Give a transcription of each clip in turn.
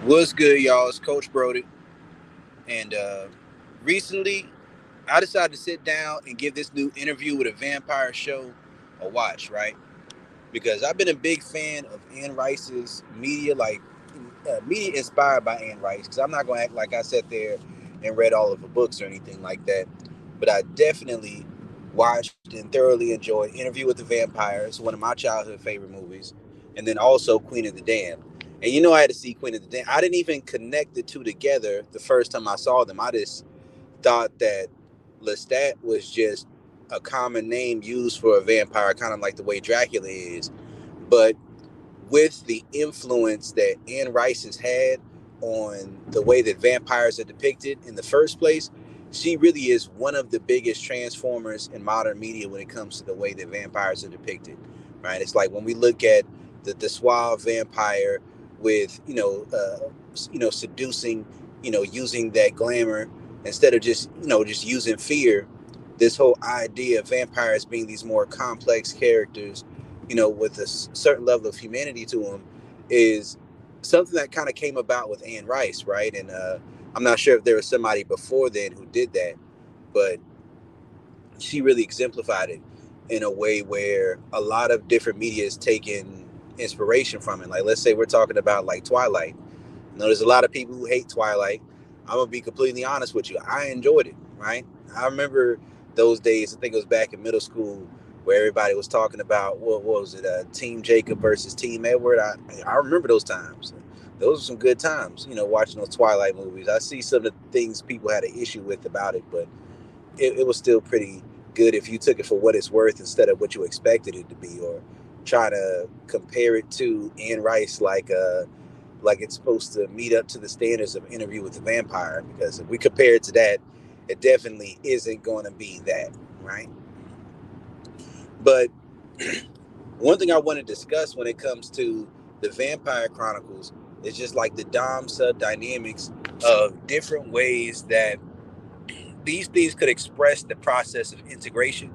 What's good, y'all? It's Coach Brody. And recently, I decided to sit down and give this new interview with a vampire show a watch, right? Because I've been a big fan of Anne Rice's media, media inspired by Anne Rice. Because I'm not going to act like I sat there and read all of her books or anything like that. But I definitely watched and thoroughly enjoyed Interview with the Vampire. It's one of my childhood favorite movies. And then also Queen of the Dam. And you know, I had to see Queen of the Dam. I didn't even connect the two together the first time I saw them. I just thought that Lestat was just a common name used for a vampire, kind of like the way Dracula is. But with the influence that Anne Rice has had on the way that vampires are depicted in the first place, she really is one of the biggest transformers in modern media when it comes to the way that vampires are depicted. Right? It's like when we look at the suave vampire with seducing, using that glamour instead of just using fear. This whole idea of vampires being these more complex characters, with a certain level of humanity to them, is something that kind of came about with Anne Rice, right? And I'm not sure if there was somebody before then who did that, but she really exemplified it in a way where a lot of different media is taking inspiration from it. Like, let's say we're talking about like Twilight. There's a lot of people who hate Twilight. I'm gonna be completely honest with you. I enjoyed it, right? I remember those days. I think it was back in middle school where everybody was talking about what was it, Team Jacob versus Team Edward. I remember those times. Those were some good times, watching those Twilight movies. I see some of the things people had an issue with about it, but it was still pretty good if you took it for what it's worth instead of what you expected it to be, or try to compare it to Anne Rice like it's supposed to meet up to the standards of Interview with the Vampire. Because if we compare it to that, it definitely isn't going to be that, right? But one thing I want to discuss when it comes to the Vampire Chronicles is just like the Dom sub dynamics of different ways that these things could express the process of integration.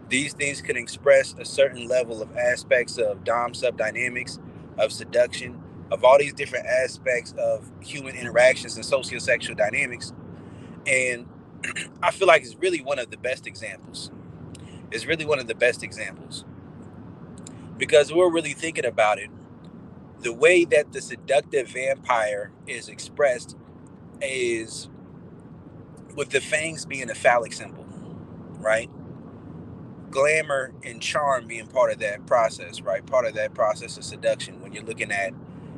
These things can express a certain level of aspects of Dom sub dynamics, of seduction, of all these different aspects of human interactions and sociosexual dynamics. And I feel like it's really one of the best examples. It's really one of the best examples because we're really thinking about it. The way that the seductive vampire is expressed is with the fangs being a phallic symbol, right? Glamour and charm being part of that process, right? Part of that process of seduction. When you're looking at,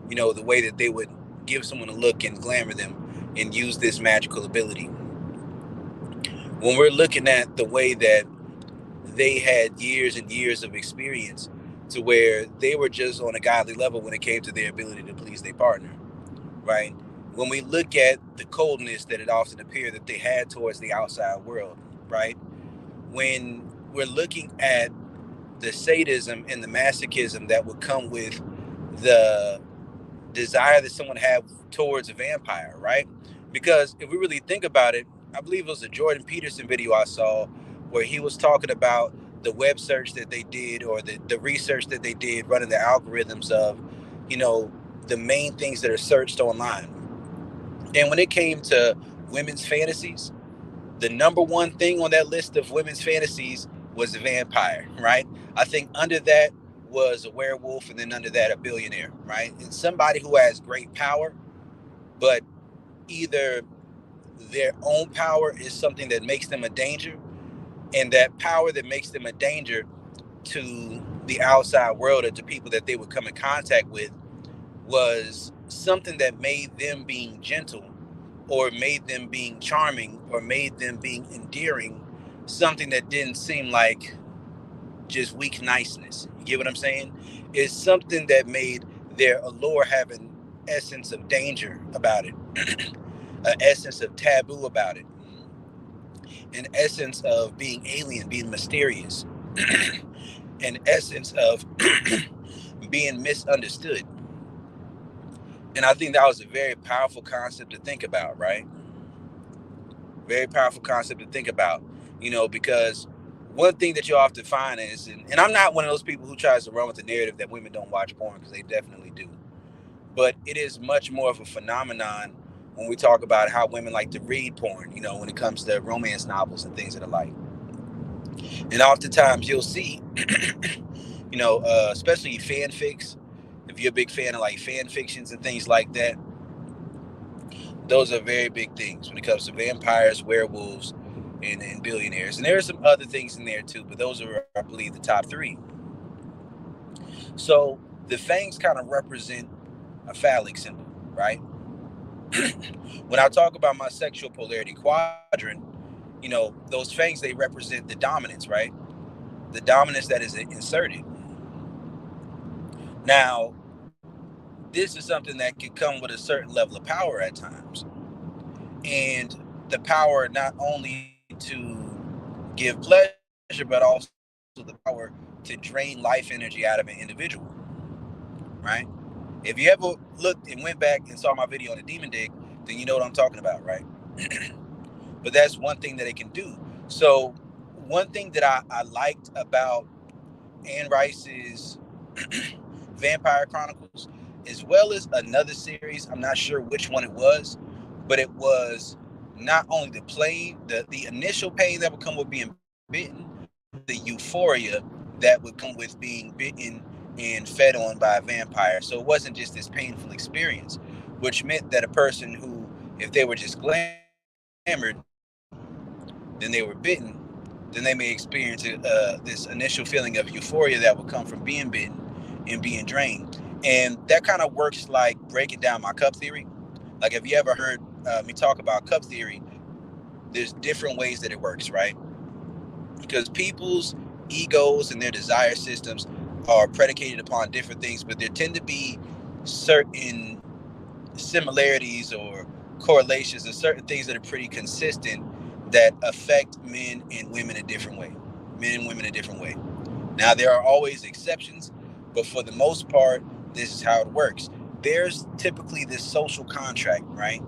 the way that they would give someone a look and glamour them and use this magical ability. When we're looking at the way that they had years and years of experience to where they were just on a godly level when it came to their ability to please their partner, right? When we look at the coldness that it often appeared that they had towards the outside world, right? When we're looking at the sadism and the masochism that would come with the desire that someone had towards a vampire, right? Because if we really think about it, I believe it was a Jordan Peterson video I saw where he was talking about the web search that they did, or the research that they did running the algorithms of, you know, the main things that are searched online. And when it came to women's fantasies, the number one thing on that list of women's fantasies was a vampire, right? I think under that was a werewolf, and then under that, a billionaire, right? And somebody who has great power, but either their own power is something that makes them a danger, and that power that makes them a danger to the outside world or to people that they would come in contact with was something that made them being gentle, or made them being charming, or made them being endearing, something that didn't seem like just weak niceness. You get what I'm saying? It's something that made their allure have an essence of danger about it, an essence of taboo about it, an essence of being alien, being mysterious, an essence of being misunderstood. And I think that was a very powerful concept to think about, right? Very powerful concept to think about, because one thing that you often find is, and I'm not one of those people who tries to run with the narrative that women don't watch porn, because they definitely do. but it is much more of a phenomenon when we talk about how women like to read porn, when it comes to romance novels and things of the like. And oftentimes you'll see, especially fanfics, if you're a big fan of like fan fictions and things like that, those are very big things when it comes to vampires, werewolves, and billionaires. And there are some other things in there too, but those are, I believe, the top three. So the fangs kind of represent a phallic symbol, right? When I talk about my sexual polarity quadrant, those fangs, they represent the dominance, right? The dominance that is inserted. Now, this is something that could come with a certain level of power at times. And the power not only to give pleasure, but also the power to drain life energy out of an individual, right? If you ever looked and went back and saw my video on the demon dig, then you know what I'm talking about, right? But that's one thing that it can do. So one thing that I liked about Anne Rice's Vampire Chronicles, as well as another series, I'm not sure which one it was, but it was not only the initial pain that would come with being bitten, but the euphoria that would come with being bitten and fed on by a vampire. So it wasn't just this painful experience, which meant that a person who, if they were just glamored, then they were bitten, then they may experience this initial feeling of euphoria that would come from being bitten and being drained. And that kind of works like breaking down my cup theory. Like, if you ever heard me talk about cup theory, there's different ways that it works, right? Because people's egos and their desire systems are predicated upon different things, but there tend to be certain similarities or correlations and certain things that are pretty consistent that affect men and women a different way. Men and women a different way. Now, there are always exceptions, but for the most part, this is how it works. There's typically this social contract, right?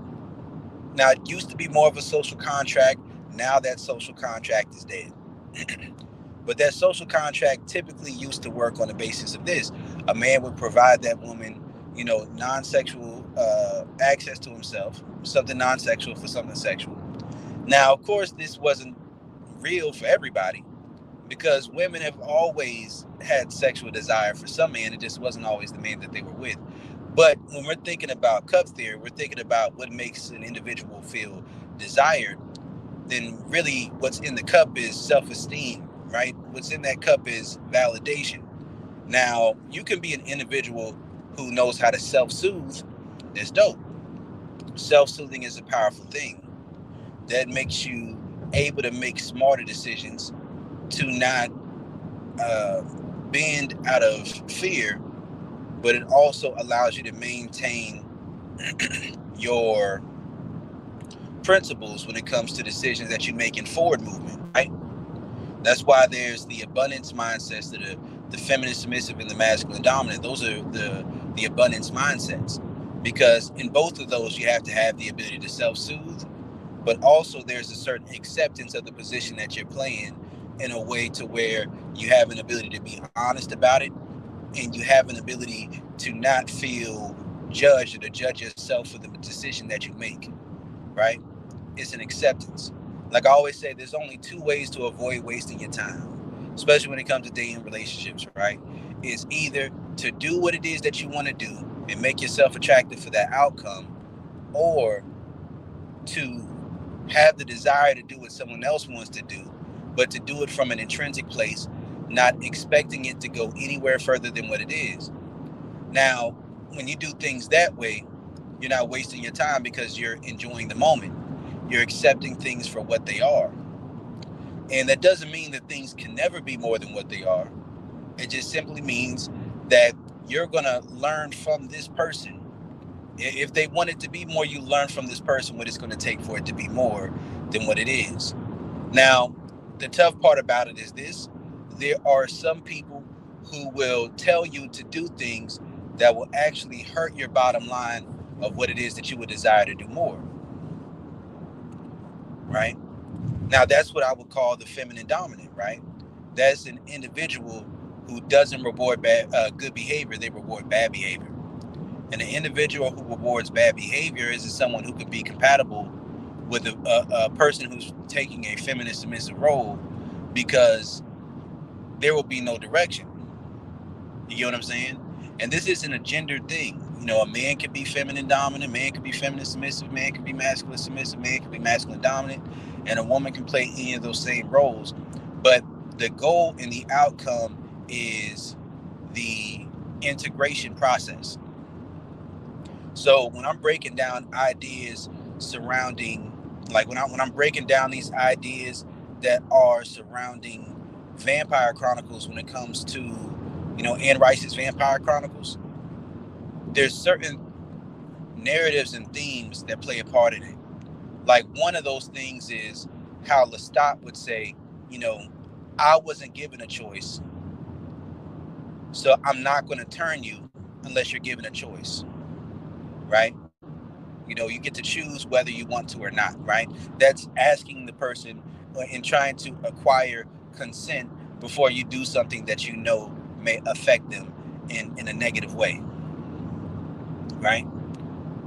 Now, it used to be more of a social contract. Now that social contract is dead. But that social contract typically used to work on the basis of this. A man would provide that woman, non-sexual access to himself, something non-sexual for something sexual. Now, of course, this wasn't real for everybody, because women have always had sexual desire for some man. It just wasn't always the man that they were with. But when we're thinking about cup theory, we're thinking about what makes an individual feel desired. Then really what's in the cup is self-esteem, right? What's in that cup is validation. Now, you can be an individual who knows how to self-soothe. That's dope. Self-soothing is a powerful thing. That makes you able to make smarter decisions, to not bend out of fear, but it also allows you to maintain your principles when it comes to decisions that you make in forward movement, right? That's why there's the abundance mindsets, that are the feminine submissive and the masculine dominant. Those are the abundance mindsets, because in both of those you have to have the ability to self-soothe, but also there's a certain acceptance of the position that you're playing in a way to where you have an ability to be honest about it, and you have an ability to not feel judged or to judge yourself for the decision that you make, right? It's an acceptance. Like I always say, there's only two ways to avoid wasting your time, especially when it comes to dating relationships, right? It's either to do what it is that you want to do and make yourself attractive for that outcome, or to have the desire to do what someone else wants to do, but to do it from an intrinsic place, not expecting it to go anywhere further than what it is. Now, when you do things that way, you're not wasting your time, because you're enjoying the moment. You're accepting things for what they are. And that doesn't mean that things can never be more than what they are. It just simply means that you're going to learn from this person. If they want it to be more, you learn from this person what it's going to take for it to be more than what it is. Now, the tough part about it is this: there are some people who will tell you to do things that will actually hurt your bottom line of what it is that you would desire to do more, right? Now, that's what I would call the feminine dominant, right? That's an individual who doesn't reward good behavior, they reward bad behavior. And an individual who rewards bad behavior is someone who could be compatible with a person who's taking a feminist submissive role, because there will be no direction. You get what I'm saying? And this isn't a gender thing. You know, a man could be feminine dominant, man could be feminine submissive, man could be masculine submissive, man could be masculine dominant, and a woman can play any of those same roles. But the goal and the outcome is the integration process. So when I'm breaking down ideas surrounding, like when I'm breaking down these ideas that are surrounding Vampire Chronicles, when it comes to, you know, Anne Rice's Vampire Chronicles, there's certain narratives and themes that play a part in it. Like one of those things is how Lestat would say, you know, I wasn't given a choice, so I'm not going to turn you unless you're given a choice, right? You know, you get to choose whether you want to or not, right? That's asking the person and trying to acquire consent before you do something that you know may affect them in a negative way, right?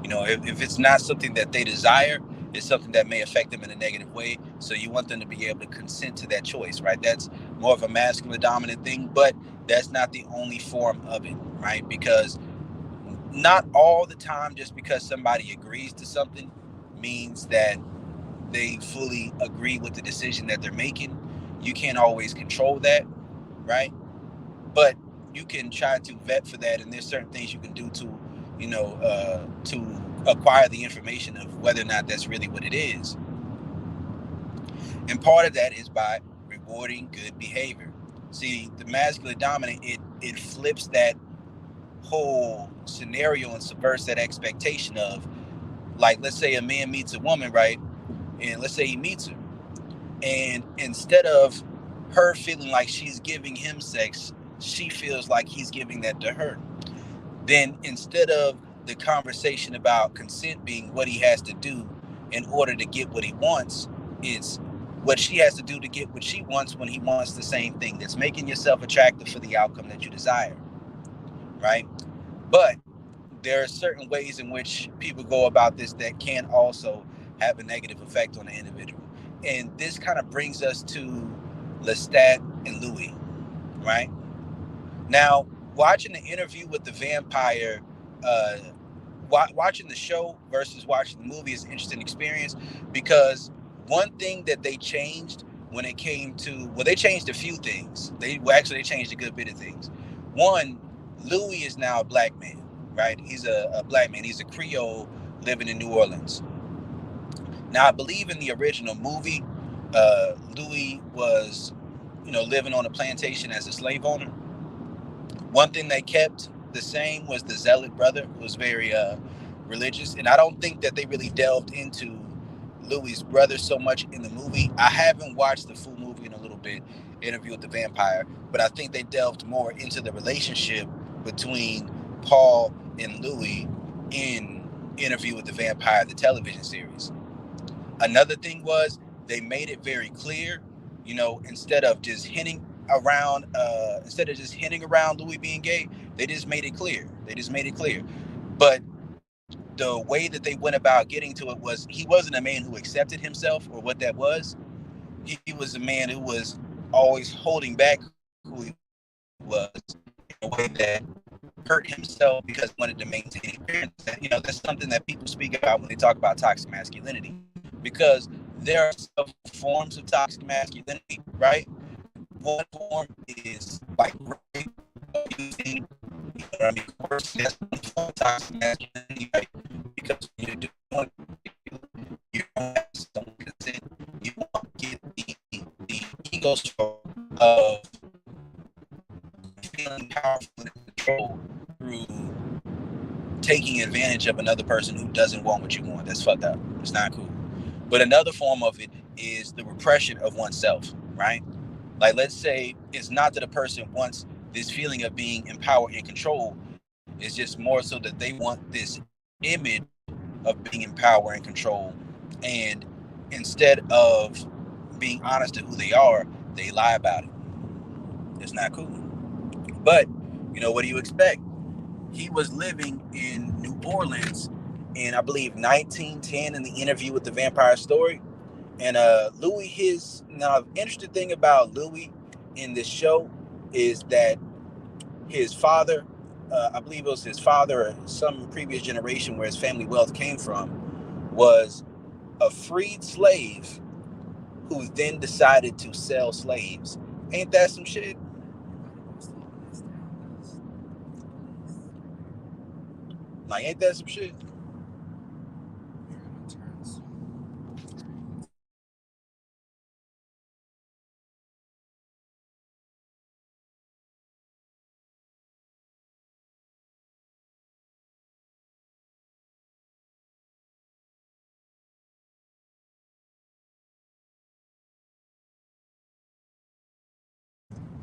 You know, if it's not something that they desire, it's something that may affect them in a negative way. So you want them to be able to consent to that choice, right? That's more of a masculine dominant thing, but that's not the only form of it, right? Because not all the time, just because somebody agrees to something means that they fully agree with the decision that they're making. You can't always control that, right? But you can try to vet for that, and there's certain things you can do to, you know, to acquire the information of whether or not that's really what it is. And part of that is by rewarding good behavior. See, the masculine dominant, it flips that whole scenario and subverts that expectation of, like, let's say a man meets a woman, right? And let's say he meets her, and instead of her feeling like she's giving him sex, she feels like he's giving that to her. Then instead of the conversation about consent being what he has to do in order to get what he wants, it's what she has to do to get what she wants when he wants the same thing. That's making yourself attractive for the outcome that you desire, right? But there are certain ways in which people go about this that can also have a negative effect on the individual. And this kind of brings us to Lestat and Louis, right? Now, watching the interview with the vampire, uh, watching the show versus watching the movie is an interesting experience, because one thing that they changed when it came to, well, they changed a few things. They changed a good bit of things. One, Louis is now a black man, right? He's a black man. He's a Creole living in New Orleans. Now, I believe in the original movie, Louis was, you know, living on a plantation as a slave owner. One thing they kept the same was the zealot brother, who was very religious. And I don't think that they really delved into Louis's brother so much in the movie. I haven't watched the full movie in a little bit, Interview with the Vampire, but I think they delved more into the relationship between Paul and Louis in Interview with the Vampire, the television series. Another thing was they made it very clear, you know, instead of just hinting around Louis being gay, they just made it clear. But the way that they went about getting to it was, he wasn't a man who accepted himself or what that was. He was a man who was always holding back who he was in a way that hurt himself because he wanted to maintain appearance. You know, that's something that people speak about when they talk about toxic masculinity, because there are several forms of toxic masculinity, right? One form is like rape, abusing, you know what I mean, coercing. That's one form of toxic masculinity, right? Because when you're doing, you don't have some consent. You want to get the ego stroke of feeling powerful and in control through taking advantage of another person who doesn't want what you want. That's fucked up. It's not cool. But another form of it is the repression of oneself, right? Like, let's say it's not that a person wants this feeling of being empowered and control. It's just more so that they want this image of being in power and control. And instead of being honest to who they are, they lie about it. It's not cool. But, you know, what do you expect? he was living in New Orleans in, I believe, 1910 in the interview with the Vampire Story. And Louis, his now interesting thing about Louis in this show is that his father, I believe it was his father or some previous generation where his family wealth came from, was a freed slave who then decided to sell slaves. Ain't that some shit? Like, ain't that some shit?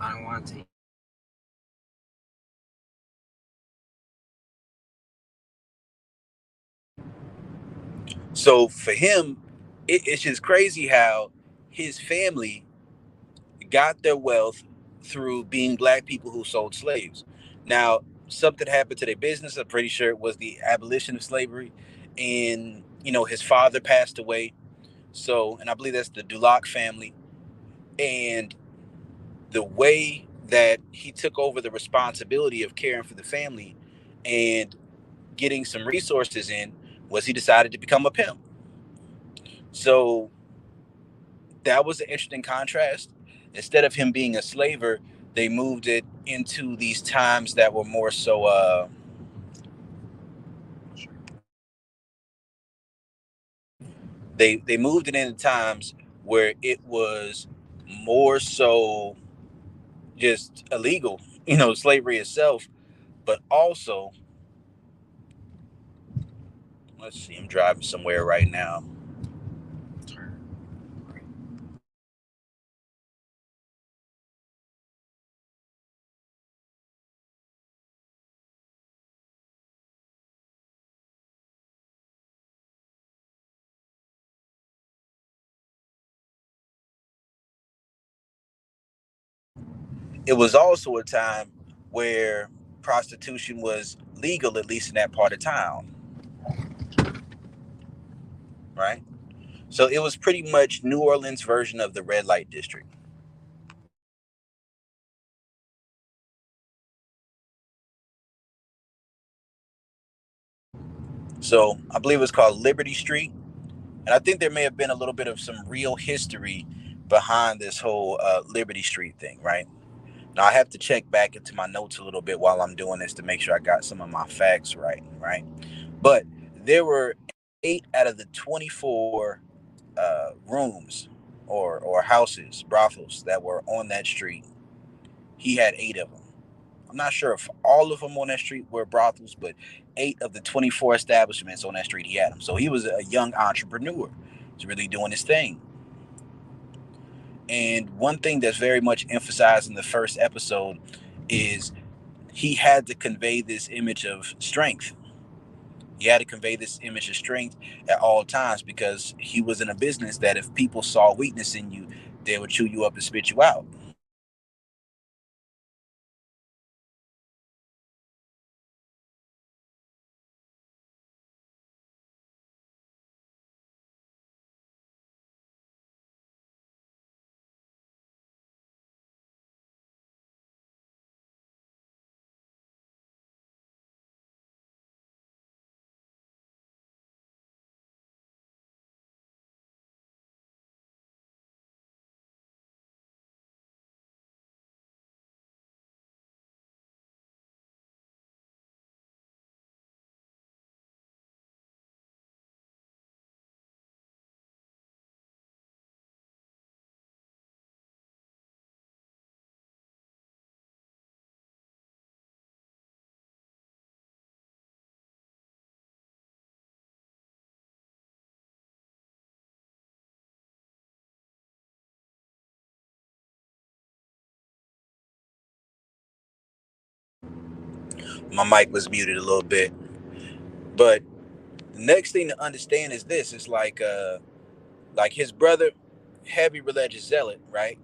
I don't want to. So for him, it's just crazy how his family got their wealth through being black people who sold slaves. Now, something happened to their business. I'm pretty sure it was the abolition of slavery, and his father passed away. So, and I believe that's the Duloc family, and the way that he took over the responsibility of caring for the family and getting some resources in was he decided to become a pimp. So that was an interesting contrast. Instead of him being a slaver, they moved it into these times that were more so. They moved it into times where it was more so just illegal, slavery itself, but also, let's see, I'm driving somewhere right now. It was also a time where prostitution was legal, at least in that part of town, right? So it was pretty much New Orleans' version of the red light district. So I believe it's called Liberty Street. And I think there may have been a little bit of some real history behind this whole Liberty Street thing, right? Now I have to check back into my notes a little bit while I'm doing this to make sure I got some of my facts right, right? But there were 8 out of the 24 rooms or houses, brothels that were on that street. He had 8 of them. I'm not sure if all of them on that street were brothels, but 8 of the 24 establishments on that street, he had them. So he was a young entrepreneur. He's really doing his thing. And one thing that's very much emphasized in the first episode is he had to convey this image of strength. He had to convey this image of strength at all times because he was in a business that if people saw weakness in you, they would chew you up and spit you out. My mic was muted a little bit. But the next thing to understand is this: it's like his brother, heavy religious zealot, right?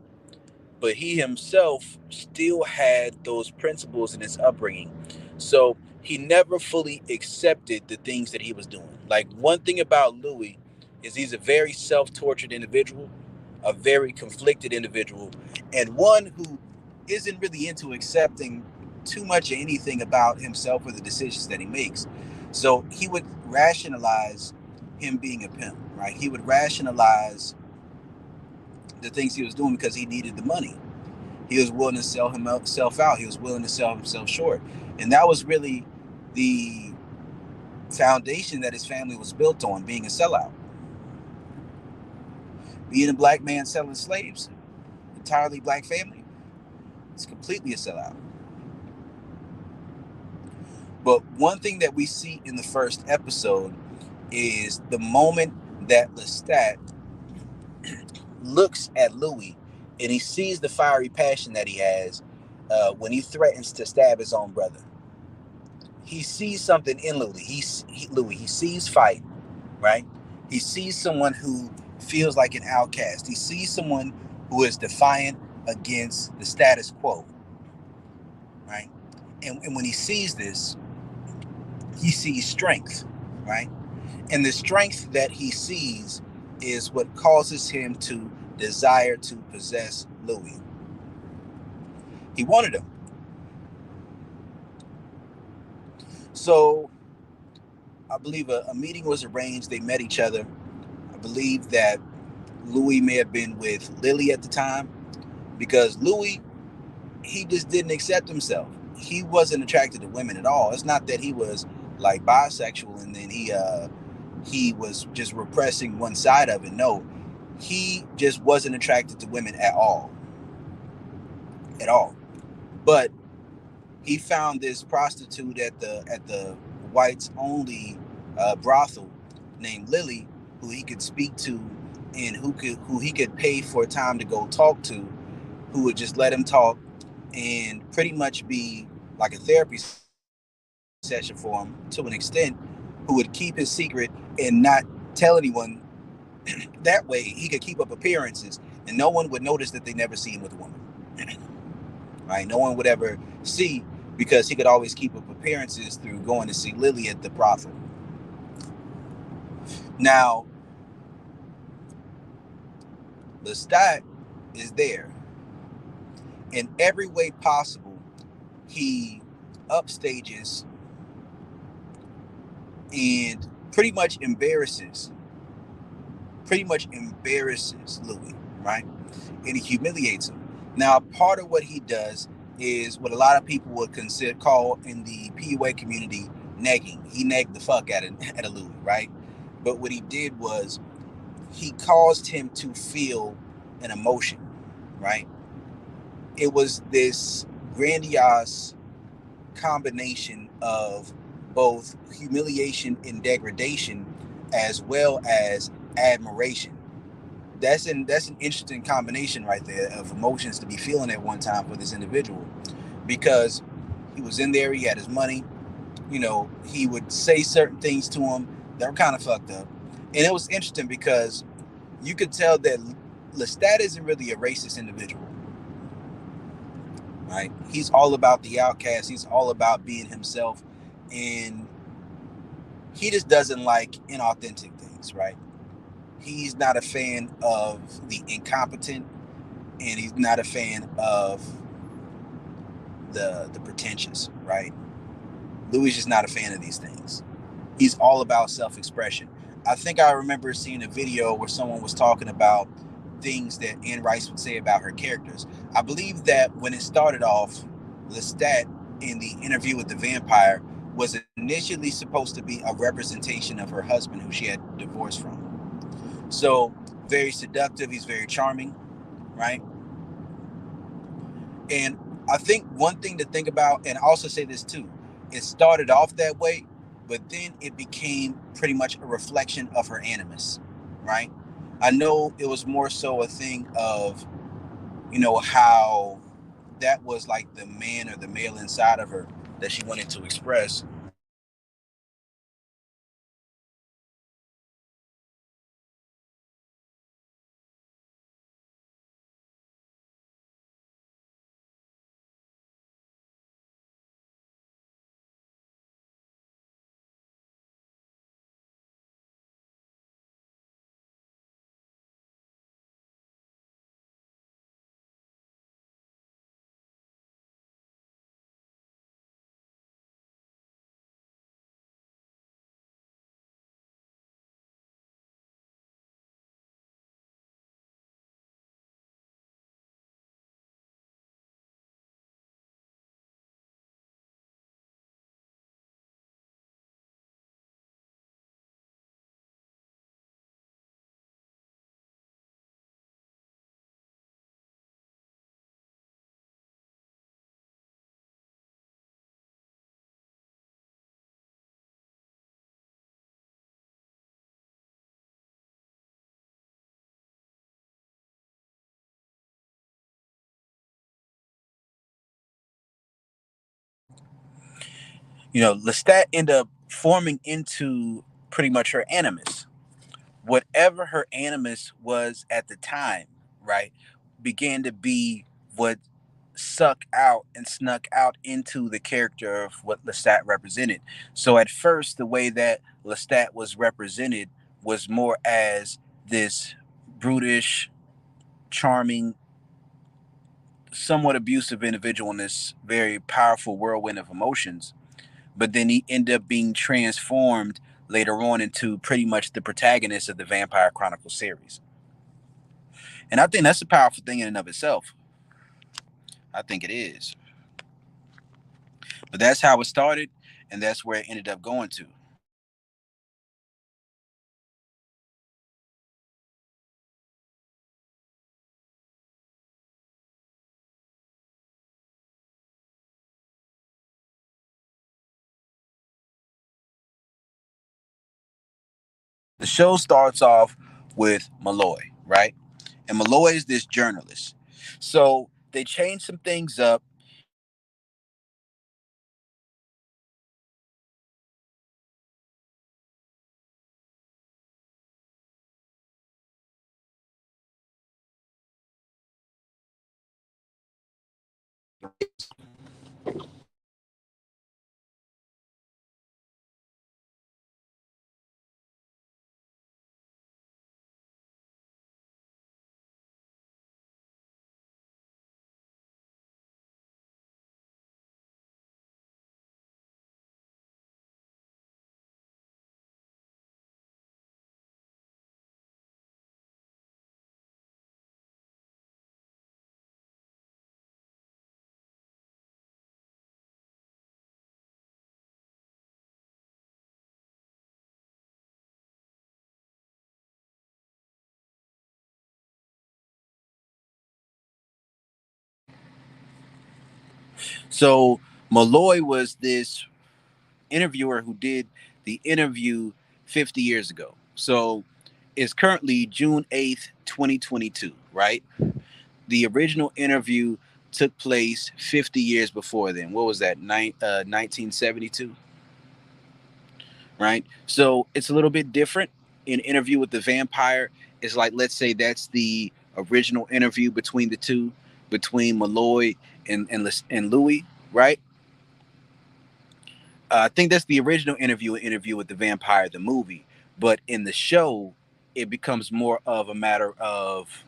But he himself still had those principles in his upbringing. So he never fully accepted the things that he was doing. Like, one thing about Louis is he's a very self-tortured individual, a very conflicted individual, and one who isn't really into accepting too much of anything about himself or the decisions that he makes. So he would rationalize him being a pimp, right? He would rationalize the things he was doing because he needed the money. He was willing to sell himself out. He was willing to sell himself short. And that was really the foundation that his family was built on, being a sellout. Being a black man selling slaves, entirely black family, it's completely a sellout. But one thing that we see in the first episode is the moment that Lestat looks at Louis and he sees the fiery passion that he has when he threatens to stab his own brother. He sees something in Louis. He sees fight, right? He sees someone who feels like an outcast. He sees someone who is defiant against the status quo, right? And when he sees this, he sees strength, right? And the strength that he sees is what causes him to desire to possess Louis. He wanted him. So I believe a meeting was arranged. They met each other. I believe that Louis may have been with Lily at the time because Louis, he just didn't accept himself. He wasn't attracted to women at all. It's not that he was like bisexual and then he was just repressing one side of it. No, he just wasn't attracted to women at all. But he found this prostitute at the whites only brothel named Lily, who he could speak to, and who he could pay for time to go talk to, who would just let him talk and pretty much be like a therapy session for him to an extent, who would keep his secret and not tell anyone. That way he could keep up appearances and no one would notice that they never see him with a woman. Right? No one would ever see, because he could always keep up appearances through going to see Lily at the brothel. Now, Lestat is there in every way possible. He upstages and pretty much embarrasses Louis, right? And he humiliates him. Now, part of what he does is what a lot of people would consider call in the PUA community negging. He negged the fuck at a Louis, right? But what he did was he caused him to feel an emotion, right? It was this grandiose combination of both humiliation and degradation as well as admiration. That's an interesting combination right there of emotions to be feeling at one time for this individual, because he was in there, he had his money, he would say certain things to him that were kind of fucked up. And it was interesting because you could tell that Lestat isn't really a racist individual, right? He's all about the outcast. He's all about being himself, and he just doesn't like inauthentic things, right? He's not a fan of the incompetent, and he's not a fan of the pretentious, right? Louis is just not a fan of these things. He's all about self-expression. I think I remember seeing a video where someone was talking about things that Anne Rice would say about her characters. I believe that when it started off, Lestat in the interview with the vampire was initially supposed to be a representation of her husband who she had divorced from. So very seductive, he's very charming, right? And I think one thing to think about, and I also say this too, it started off that way, but then it became pretty much a reflection of her animus, right? I know it was more so a thing of, how that was like the man or the male inside of her that she wanted to express. Lestat ended up forming into pretty much her animus. Whatever her animus was at the time, right, began to be what suck out and snuck out into the character of what Lestat represented. So at first, the way that Lestat was represented was more as this brutish, charming, somewhat abusive individual in this very powerful whirlwind of emotions. But then he ended up being transformed later on into pretty much the protagonist of the Vampire Chronicles series. And I think that's a powerful thing in and of itself. I think it is. But that's how it started, and that's where it ended up going to. The show starts off with Malloy, right? And Malloy is this journalist. So they changed some things up. So Malloy was this interviewer who did the interview 50 years ago. So it's currently June 8th, 2022, right? The original interview took place 50 years before then. What was that? 1972, right? So it's a little bit different. In Interview with the Vampire, it's like, let's say that's the original interview between the two, between Malloy and Louis, right? I think that's the original Interview with the Vampire, the movie. But in the show, it becomes more of a matter of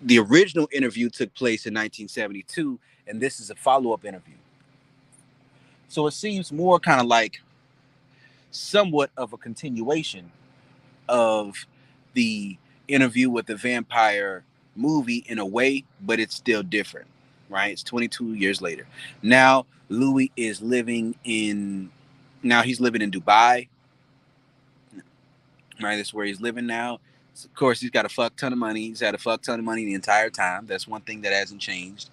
the original interview took place in 1972, and this is a follow up interview. So it seems more kind of like somewhat of a continuation of the Interview with the Vampire movie in a way, but it's still different, right? It's 22 years later. Now Louis is living in now he's living in Dubai, right? That's where he's living now. So of course, he's got a fuck ton of money. He's had a fuck ton of money the entire time. That's one thing that hasn't changed.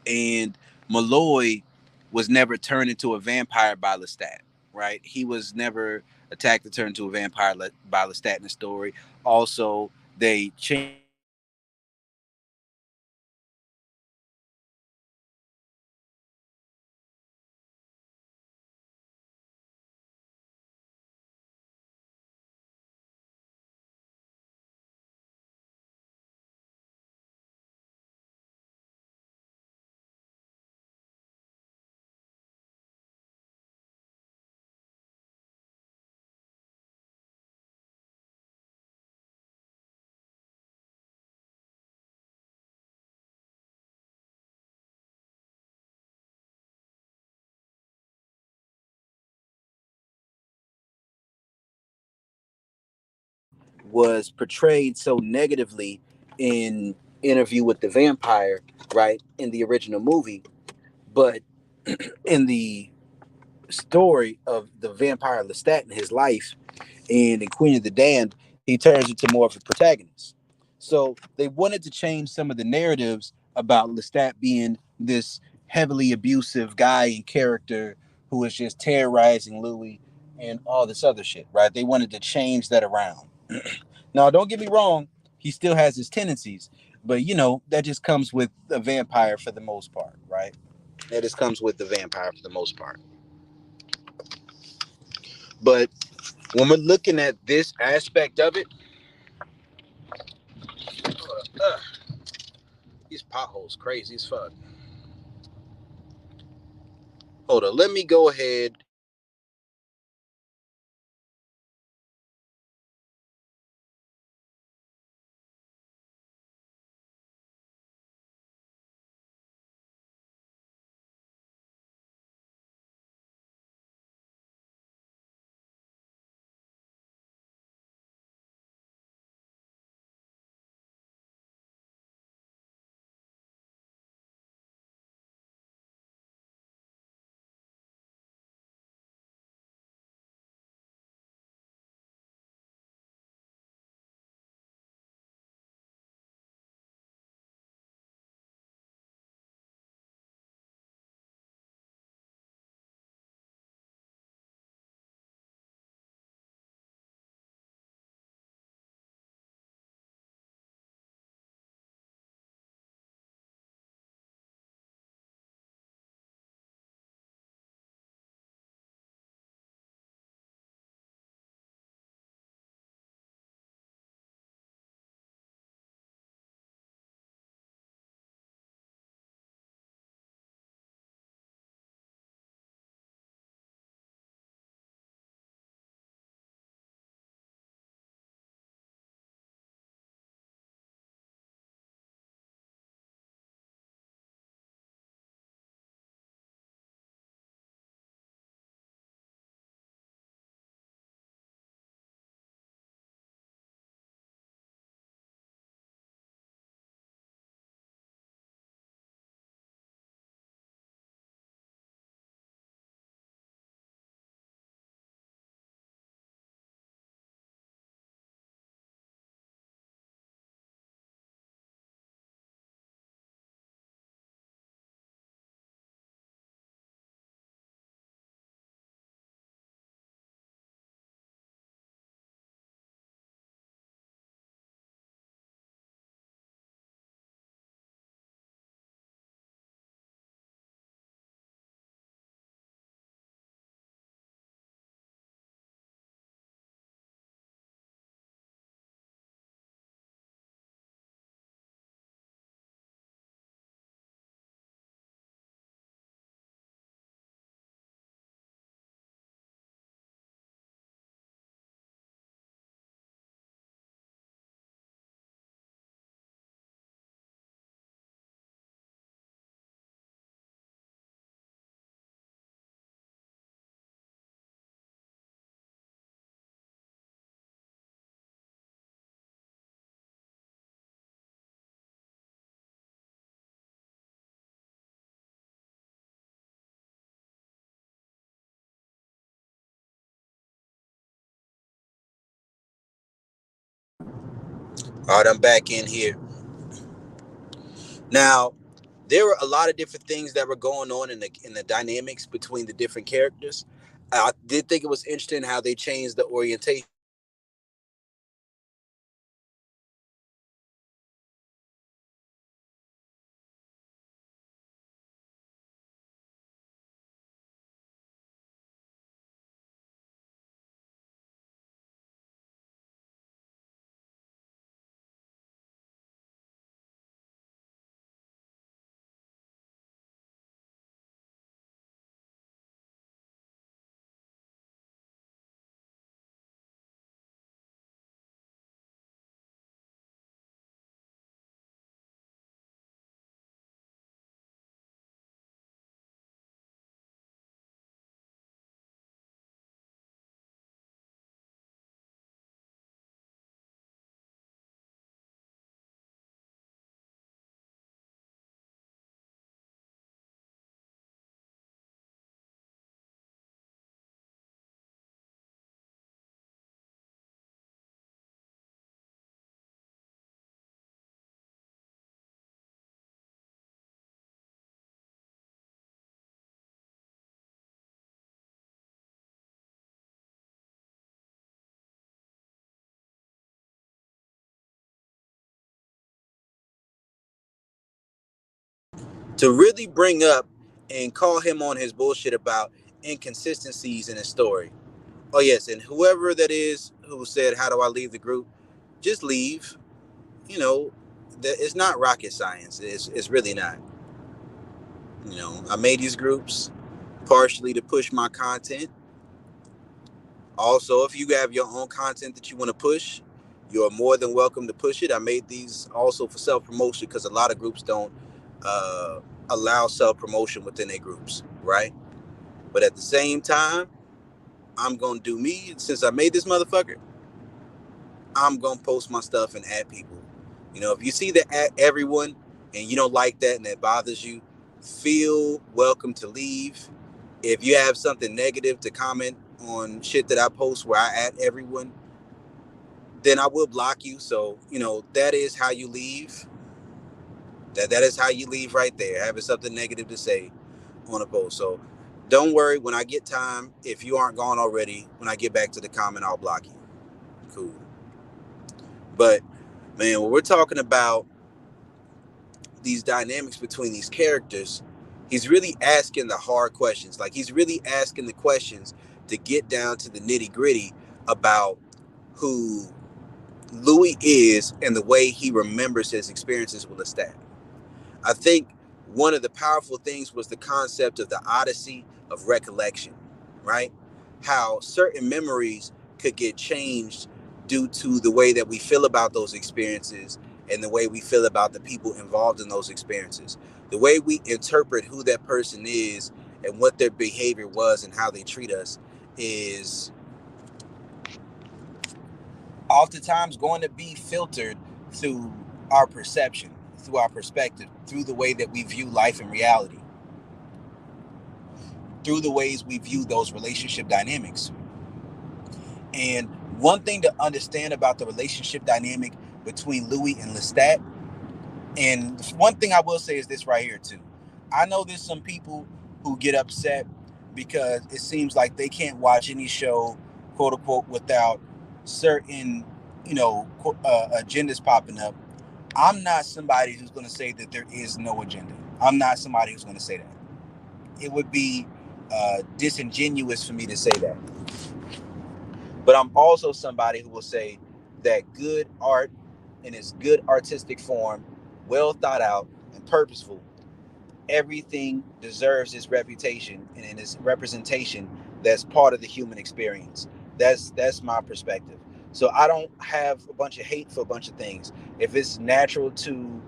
And Malloy was never turned into a vampire by Lestat, right? He was never attacked and turned into a vampire by Lestat in the story. Also, they changed was portrayed so negatively in Interview with the Vampire, right, in the original movie, but in the story of the vampire Lestat and his life, and in Queen of the Damned, he turns into more of a protagonist. So they wanted to change some of the narratives about Lestat being this heavily abusive guy and character who is just terrorizing Louis and all this other shit, right? They wanted to change that around. Now, don't get me wrong, he still has his tendencies, but that just comes with a vampire for the most part, right? That just comes with the vampire for the most part. But when we're looking at this aspect of it, uh, these potholes crazy as fuck. Hold on, let me go ahead. All right, I'm back in here. Now, there were a lot of different things that were going on in the dynamics between the different characters. I did think it was interesting how they changed the orientation to really bring up and call him on his bullshit about inconsistencies in his story. Oh yes, and whoever that is who said, "How do I leave the group?" Just leave. You know, it's not rocket science. It's really not. You know, I made these groups partially to push my content. Also, if you have your own content that you want to push, you're more than welcome to push it. I made these also for self promotion because a lot of groups don't uh, allow self promotion within their groups, right? But at the same time, I'm gonna do me. Since I made this motherfucker, I'm gonna post my stuff and add people. You know, if you see that at everyone and you don't like that and that bothers you, feel welcome to leave. If you have something negative to comment on shit that I post where I add everyone, then I will block you. So, you know, that is how you leave. That is how you leave right there, having something negative to say on a post. So don't worry, when I get time, if you aren't gone already, when I get back to the comment, I'll block you. Cool. But man, when we're talking about these dynamics between these characters, he's really asking the hard questions. Like he's really asking the questions to get down to the nitty gritty about who Louis is and the way he remembers his experiences with Lestat. I think one of the powerful things was the concept of the odyssey of recollection, right? How certain memories could get changed due to the way that we feel about those experiences and the way we feel about the people involved in those experiences. The way we interpret who that person is and what their behavior was and how they treat us is oftentimes going to be filtered through our perception, through our perspective, through the way that we view life and reality, through the ways we view those relationship dynamics. And one thing to understand about the relationship dynamic between Louis and Lestat, and one thing I will say is this right here too. I know there's some people who get upset because it seems like they can't watch any show, quote unquote, without certain, agendas popping up. I'm not somebody who's going to say that there is no agenda. I'm not somebody who's going to say that. It would be disingenuous for me to say that. But I'm also somebody who will say that good art in its good artistic form, well thought out and purposeful, everything deserves its reputation and its representation that's part of the human experience. That's my perspective. So I don't have a bunch of hate for a bunch of things. If it's natural to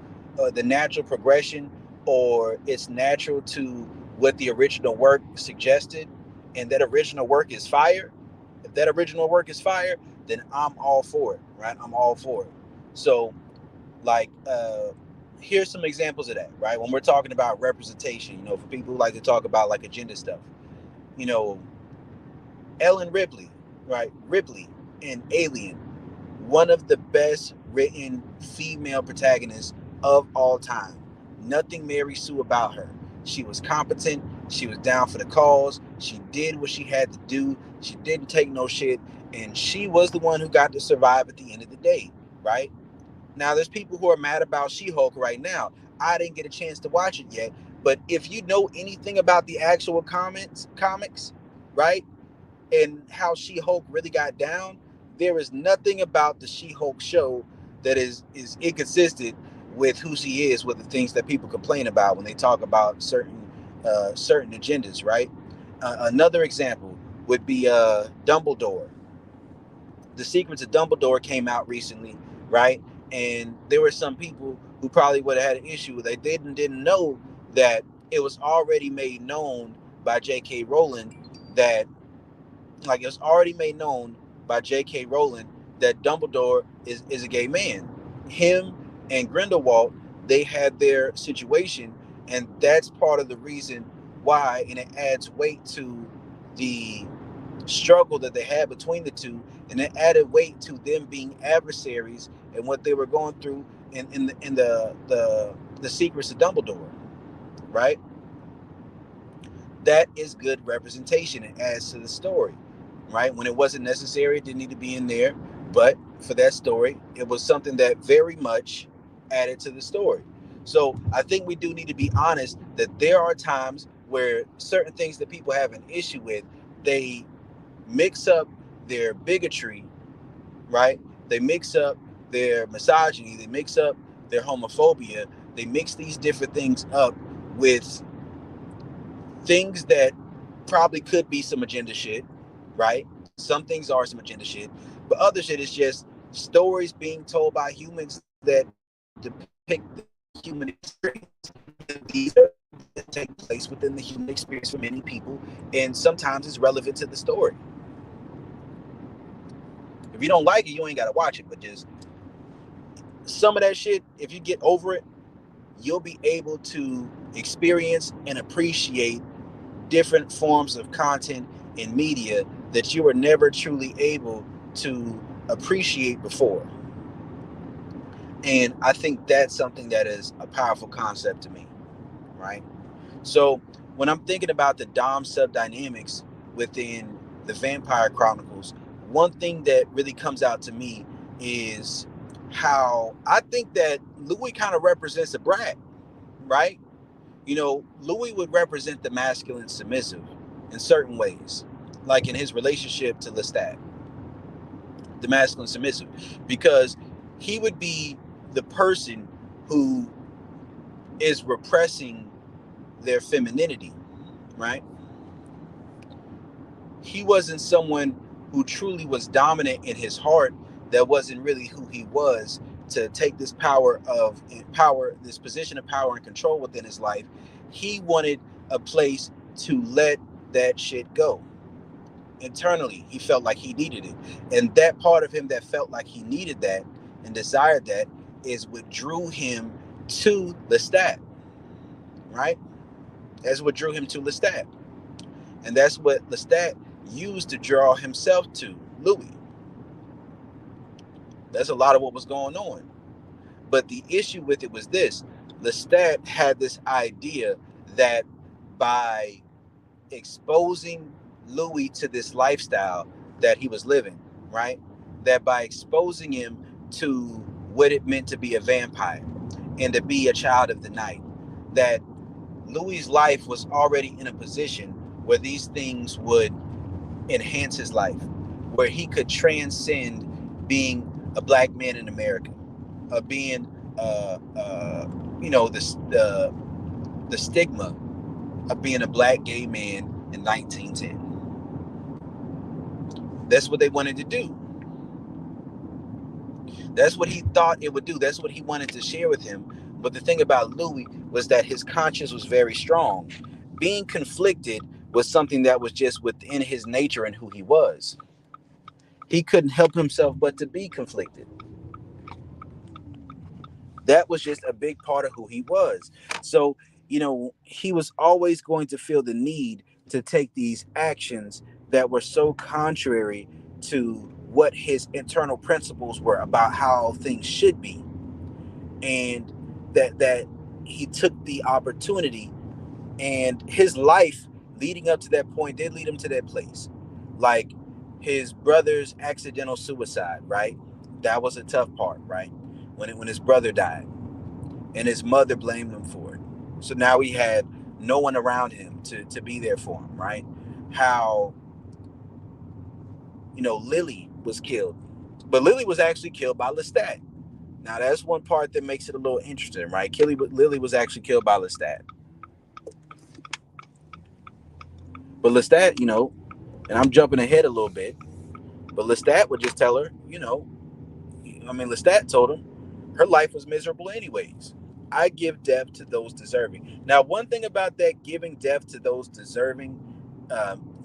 the natural progression, or it's natural to what the original work suggested, and that original work is fire, if that original work is fire, then I'm all for it, right? I'm all for it. So like here's some examples of that, right? When we're talking about representation, for people who like to talk about like agenda stuff, you know Ellen Ripley, right? Ripley in Alien, one of the best written female protagonists of all time. Nothing Mary Sue about her. She was competent, she was down for the cause, she did what she had to do, she didn't take no shit, and she was the one who got to survive at the end of the day, right? Now, there's people who are mad about She-Hulk right now. I didn't get a chance to watch it yet, but if you know anything about the actual comics, right, and how She-Hulk really got down, there is nothing about the She-Hulk show that is inconsistent with who she is, with the things that people complain about when they talk about certain agendas, right? Another example would be Dumbledore. The Secrets of Dumbledore came out recently, right? And there were some people who probably would have had an issue with it. They didn't know that it was already made known by J.K. Rowling that, like, it was already made known by J.K. Rowling that Dumbledore is a gay man. Him and Grindelwald, they had their situation, and that's part of the reason why, and it adds weight to the struggle that they had between the two, and it added weight to them being adversaries and what they were going through in the Secrets of Dumbledore, right? That is good representation. It adds to the story, right? When it wasn't necessary, it didn't need to be in there, but for that story, it was something that very much added to the story. So I think we do need to be honest that there are times where certain things that people have an issue with, they mix up their bigotry, right? They mix up their misogyny, they mix up their homophobia, they mix these different things up with things that probably could be some agenda shit, right? Some things are some agenda shit, but other shit is just stories being told by humans that depict the human experience. These are that take place within the human experience for many people, and sometimes it's relevant to the story. If you don't like it, you ain't gotta watch it, but just some of that shit, if you get over it, you'll be able to experience and appreciate different forms of content in media that you were never truly able to appreciate before. And I think that's something that is a powerful concept to me, right? So when I'm thinking about the Dom sub dynamics within the Vampire Chronicles, one thing that really comes out to me is how I think that Louis kind of represents a brat, right? Louis would represent the masculine submissive in certain ways, like in his relationship to Lestat, the masculine submissive, because he would be the person who is repressing their femininity, right? He wasn't someone who truly was dominant in his heart. That wasn't really who he was, to take this this position of power and control within his life. He wanted a place to let that shit go. Internally, he felt like he needed it. And that part of him that felt like he needed that and desired that is what drew him to Lestat, right? That's what drew him to Lestat. And that's what Lestat used to draw himself to Louis. That's a lot of what was going on. But the issue with it was this: Lestat had this idea that by exposing Louis to this lifestyle that he was living, right? That by exposing him to what it meant to be a vampire and to be a child of the night, that Louis's life was already in a position where these things would enhance his life, where he could transcend being a black man in America, being, the stigma of being a black gay man in 1910. That's what they wanted to do. That's what he thought it would do. That's what he wanted to share with him. But the thing about Louis was that his conscience was very strong. Being conflicted was something that was just within his nature and who he was. He couldn't help himself but to be conflicted. That was just a big part of who he was. So, he was always going to feel the need to take these actions that were so contrary to what his internal principles were about how things should be. And that he took the opportunity, and his life leading up to that point did lead him to that place. Like his brother's accidental suicide, right? That was a tough part, right? When his brother died and his mother blamed him for it. So now he had no one around him to be there for him, right? How, Lily was killed. But Lily was actually killed by Lestat. Now that's one part that makes it a little interesting, right? Lily was actually killed by Lestat. But Lestat, and I'm jumping ahead a little bit, but Lestat would just tell her, Lestat told him her life was miserable anyways. I give death to those deserving. Now, one thing about that giving death to those deserving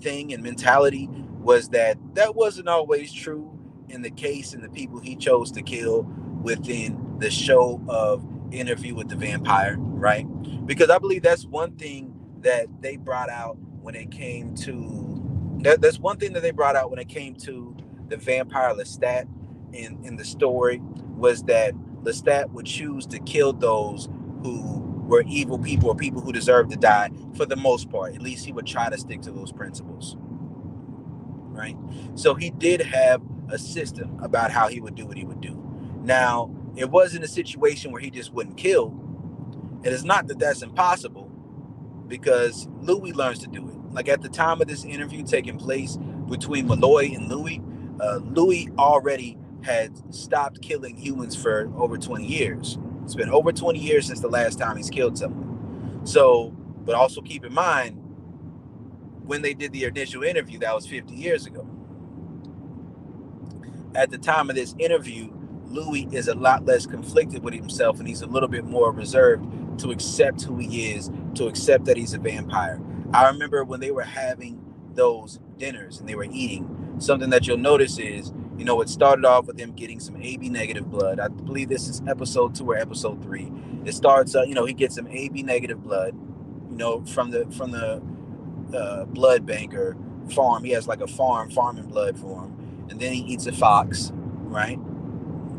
thing and mentality was that wasn't always true in the case and the people he chose to kill within the show of Interview with the Vampire, right? Because I believe that's one thing that they brought out when it came to that's one thing that they brought out when it came to the vampire Lestat in the story, was that Lestat would choose to kill those who were evil people or people who deserved to die for the most part. At least he would try to stick to those principles, right? So he did have a system about how he would do what he would do. Now, it wasn't a situation where he just wouldn't kill. It is not that that's impossible, because Louis learns to do it. Like at the time of this interview taking place, between Malloy and Louis. Louis already had stopped killing humans for over 20 years. It's been over 20 years since the last time he's killed someone. So, but also keep in mind, when they did the initial interview, that was 50 years ago. At the time of this interview, Louis is a lot less conflicted with himself, and he's a little bit more reserved to accept who he is, to accept that he's a vampire. I remember when they were having those dinners and they were eating, something that you'll notice is, it started off with him getting some AB negative blood. I believe this is episode 2 or episode 3. It starts, he gets some AB negative blood, from the blood banker farm. He has like a farming blood for him, and then he eats a fox, right?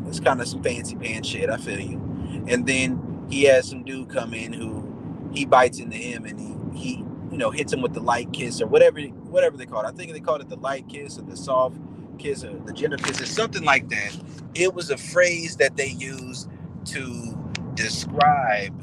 It's kind of some fancy pants shit. I feel you. And then he has some dude come in who he bites into him, and he hits him with the light kiss or whatever they call it. I think they called it the light kiss or the soft kiss or the gentle kiss or something like that. It was a phrase that they used to describe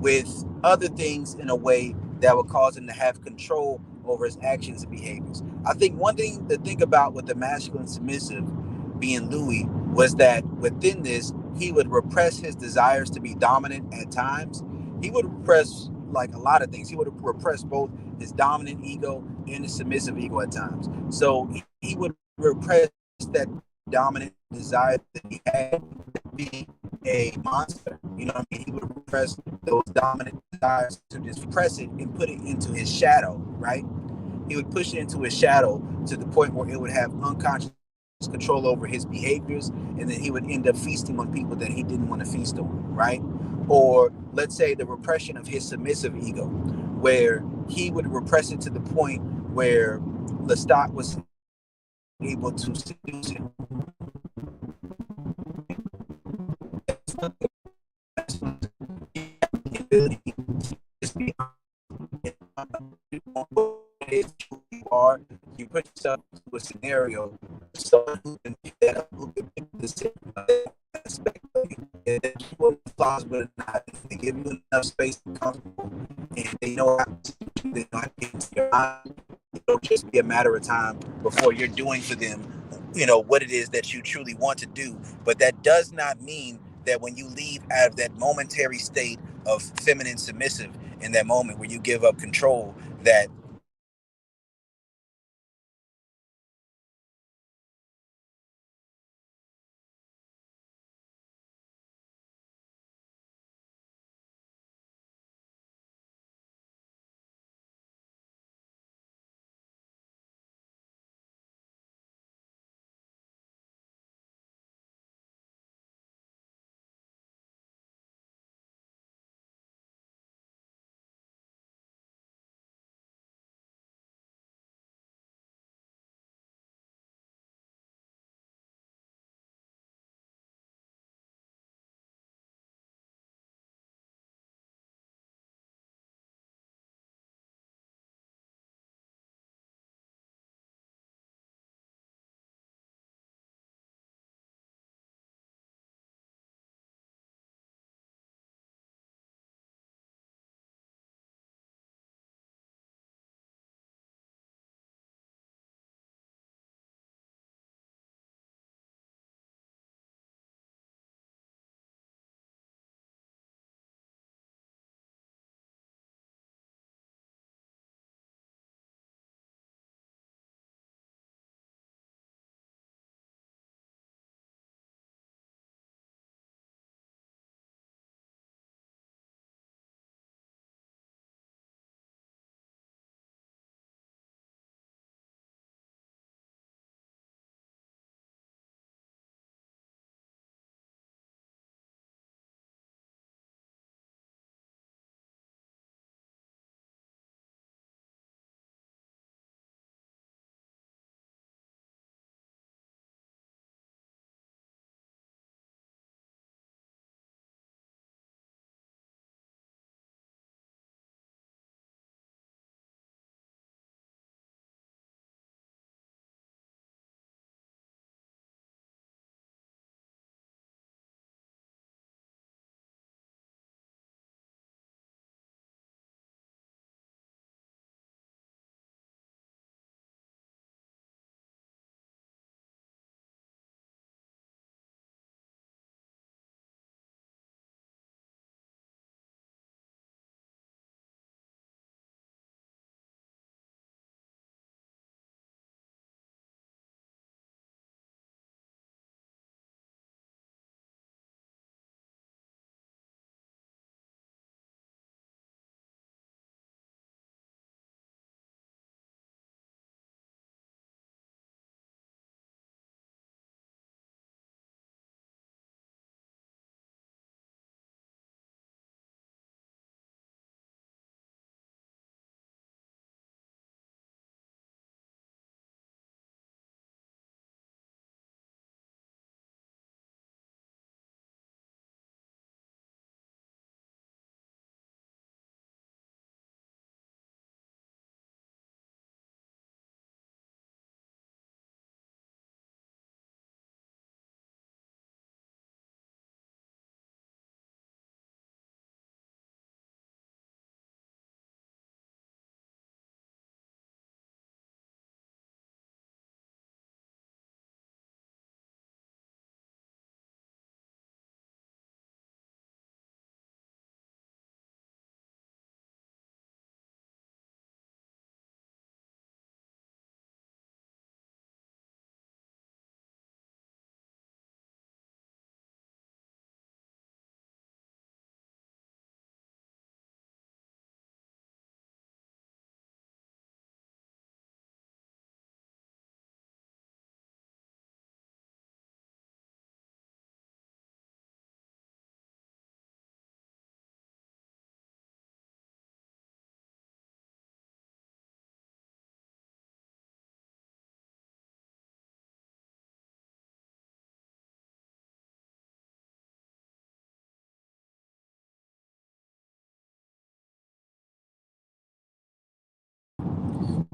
with other things in a way that would cause him to have control over his actions and behaviors. I think one thing to think about with the masculine submissive being Louis was that within this, he would repress his desires to be dominant at times. He would repress like a lot of things. He would repress both his dominant ego and his submissive ego at times. So he would repress that dominant desire that he had to be a monster. You know what I mean? He would repress those dominant desires to just press it and put it into his shadow, right? He would push it into his shadow to the point where it would have unconscious control over his behaviors, and then he would end up feasting on people that he didn't want to feast on, right? Or let's say the repression of his submissive ego, where he would repress it to the point where Lestat was able to seduce him. The ability to just be you are, you put yourself into a scenario of someone who can pick that up, who can pick this aspect of you, and then people flaws with it not, they give you enough space to be comfortable, and they know how to, they know how to get into your mind. It'll just be a matter of time before you're doing for them, what it is that you truly want to do. But that does not mean that when you leave out of that momentary state of feminine submissive in that moment where you give up control, that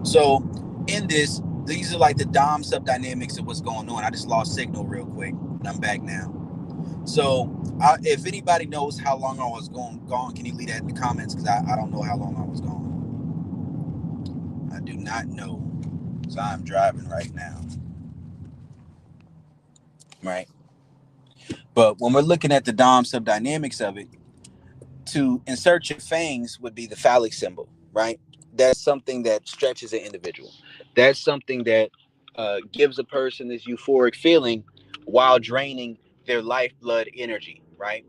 So in this, these are like the dom sub dynamics of what's going on. I just lost signal real quick, and I'm back now. So if anybody knows how long I was gone, can you leave that in the comments? Because I don't know how long I was gone. I do not know. So I'm driving right now. Right. But when we're looking at the dom sub dynamics of it, to insert your fangs would be the phallic symbol, right? That's something that stretches an individual. That's something that gives a person this euphoric feeling while draining their lifeblood energy, right?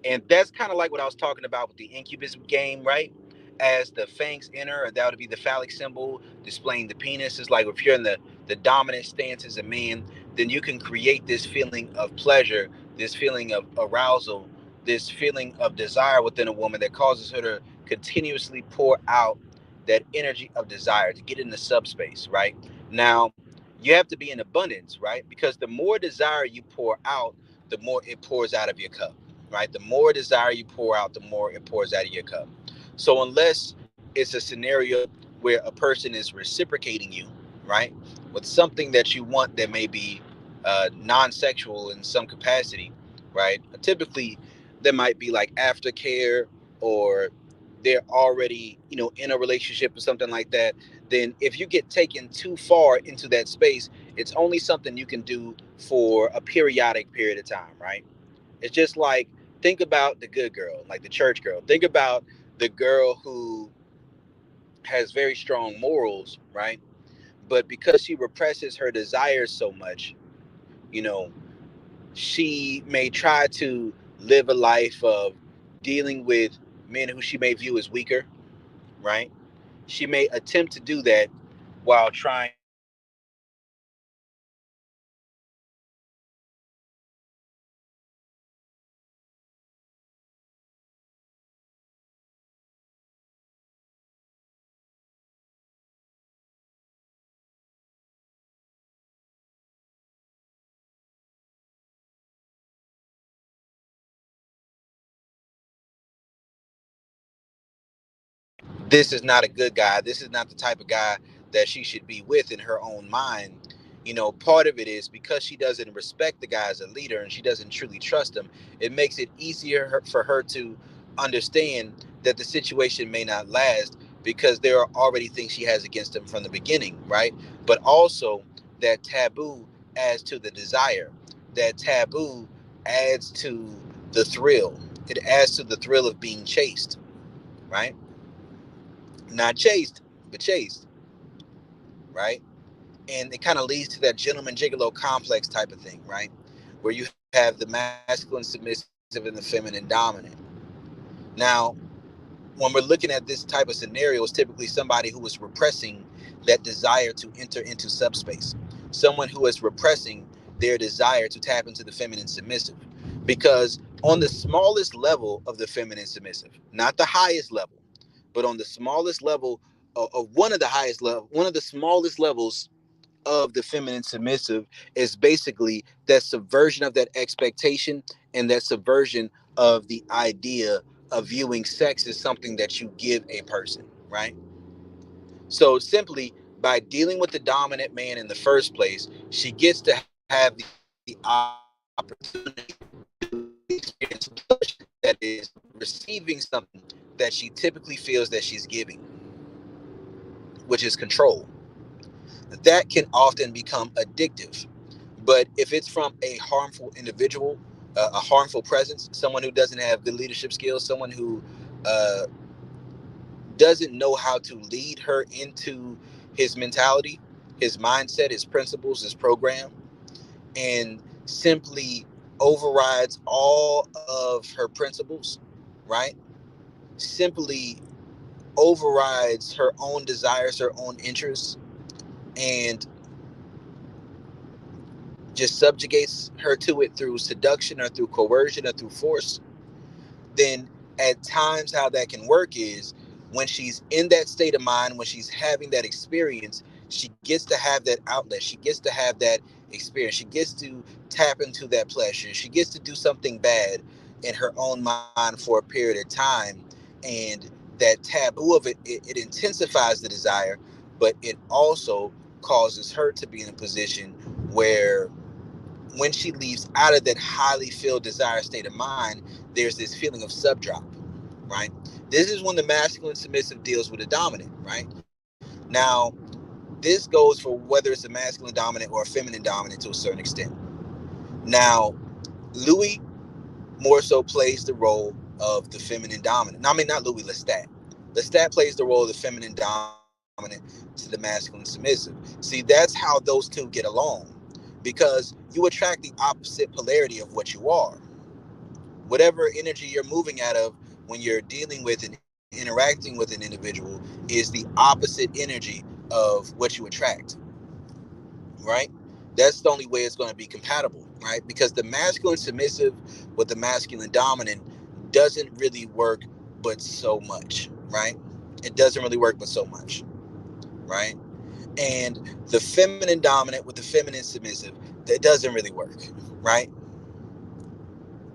And that's kind of like what I was talking about with the incubus game, right? As the fangs enter, that would be the phallic symbol displaying the penis. It's like if you're in the dominant stance as a man, then you can create this feeling of pleasure, this feeling of arousal, this feeling of desire within a woman that causes her to continuously pour out that energy of desire to get in the subspace, right? Now, you have to be in abundance, right? Because the more desire you pour out, the more it pours out of your cup, right? The more desire you pour out, the more it pours out of your cup. So, unless it's a scenario where a person is reciprocating you, right, with something that you want that may be non sexual in some capacity, right? Typically, there might be like aftercare, or they're already in a relationship or something like that. Then if you get taken too far into that space, it's only something you can do for a periodic period of time, right? It's just like, think about the good girl, like the church girl. Think about the girl who has very strong morals, right? But because she represses her desires so much, you know she may try to live a life of dealing with men who she may view as weaker, right? She may attempt to do that while trying to this is not a good guy. This is not the type of guy that she should be with in her own mind. Part of it is because she doesn't respect the guy as a leader and she doesn't truly trust him. It makes it easier for her to understand that the situation may not last because there are already things she has against him from the beginning, right? But also, that taboo adds to the desire. That taboo adds to the thrill. It adds to the thrill of being chased, right? Not chased, but chased, right? And it kind of leads to that gentleman gigolo complex type of thing, right? Where you have the masculine submissive and the feminine dominant. Now, when we're looking at this type of scenario, it's typically somebody who is repressing that desire to enter into subspace, someone who is repressing their desire to tap into the feminine submissive. Because on the smallest level of the feminine submissive, not the highest level, but on the smallest level of one of the highest level, one of the smallest levels of the feminine submissive is basically that subversion of that expectation and that subversion of the idea of viewing sex as something that you give a person, right? So simply by dealing with the dominant man in the first place, she gets to have the opportunity to experience pleasure that is receiving something that she typically feels that she's giving, which is control. That can often become addictive. But if it's from a harmful individual, a harmful presence, someone who doesn't have good leadership skills, someone who uh, doesn't know how to lead her into his mentality, his mindset, his principles, his program, and simply overrides all of her principles, right? Simply overrides her own desires, her own interests, and just subjugates her to it through seduction or through coercion or through force, then at times how that can work is when she's in that state of mind, when she's having that experience, she gets to have that outlet. She gets to have that experience. She gets to tap into that pleasure. She gets to do something bad in her own mind for a period of time. And that taboo of it intensifies the desire, but it also causes her to be in a position where when she leaves out of that highly filled desire state of mind, there's this feeling of subdrop, right? This is when the masculine submissive deals with a dominant, right? Now, this goes for whether it's a masculine dominant or a feminine dominant to a certain extent. Now, Louis more so plays the role of the feminine dominant. No, I mean, not Louis, Lestat. Lestat plays the role of the feminine dominant to the masculine submissive. See, that's how those two get along because you attract the opposite polarity of what you are. Whatever energy you're moving out of when you're dealing with and interacting with an individual is the opposite energy of what you attract, right? That's the only way it's going to be compatible, right? Because the masculine submissive with the masculine dominant doesn't really work but so much, right? It doesn't really work but so much, right? And the feminine dominant with the feminine submissive, that doesn't really work, right?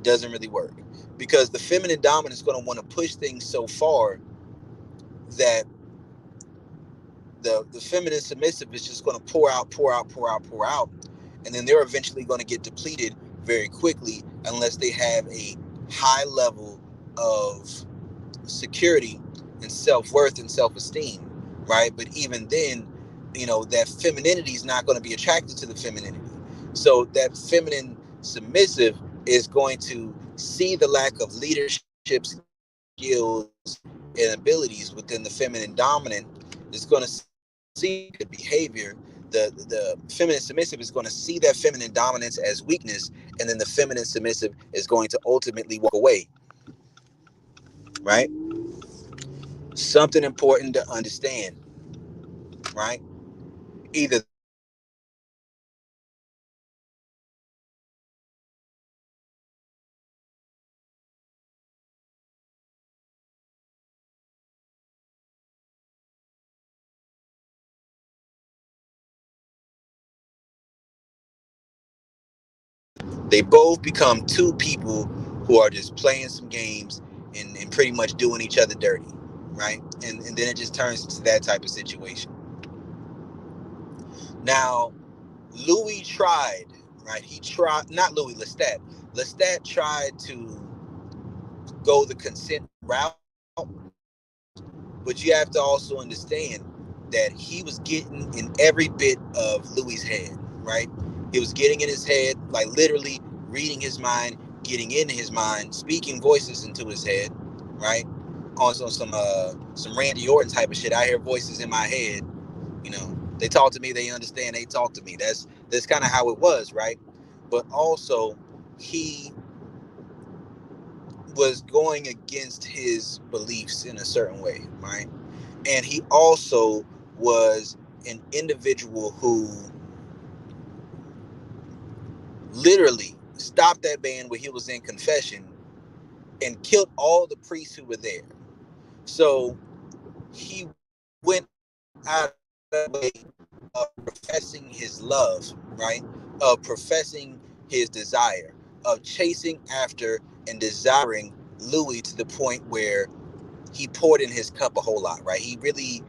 Doesn't really work because the feminine dominant is going to want to push things so far that the feminine submissive is just going to pour out, pour out, pour out, pour out, and then they're eventually going to get depleted very quickly unless they have a high level of security and self-worth and self-esteem, right? But even then, that femininity is not going to be attracted to the femininity. So that feminine submissive is going to see the lack of leadership skills and abilities within the feminine dominant. Is going to see the behavior. The feminine submissive is going to see that feminine dominance as weakness, and then the feminine submissive is going to ultimately walk away, right? Something important to understand, right? Either they both become two people who are just playing some games and interacting with each other dirty, right? Or they both become two people who are just playing some games and pretty much doing each other dirty, right? And then it just turns into that type of situation. Now, Louis tried, right? He tried, not Louis, Lestat. Lestat tried to go the consent route, but you have to also understand that he was getting in every bit of Louis's head, right? He was getting in his head, like literally reading his mind, getting into his mind, speaking voices into his head, right? On some Randy Orton type of shit. I hear voices in my head, they talk to me, they understand, they talk to me. That's kind of how it was, right? But also, he was going against his beliefs in a certain way, right? And he also was an individual who literally stopped that band where he was in confession and killed all the priests who were there. So he went out of his way of professing his love, right? Of professing his desire, of chasing after and desiring Louis to the point where he poured in his cup a whole lot, right? He really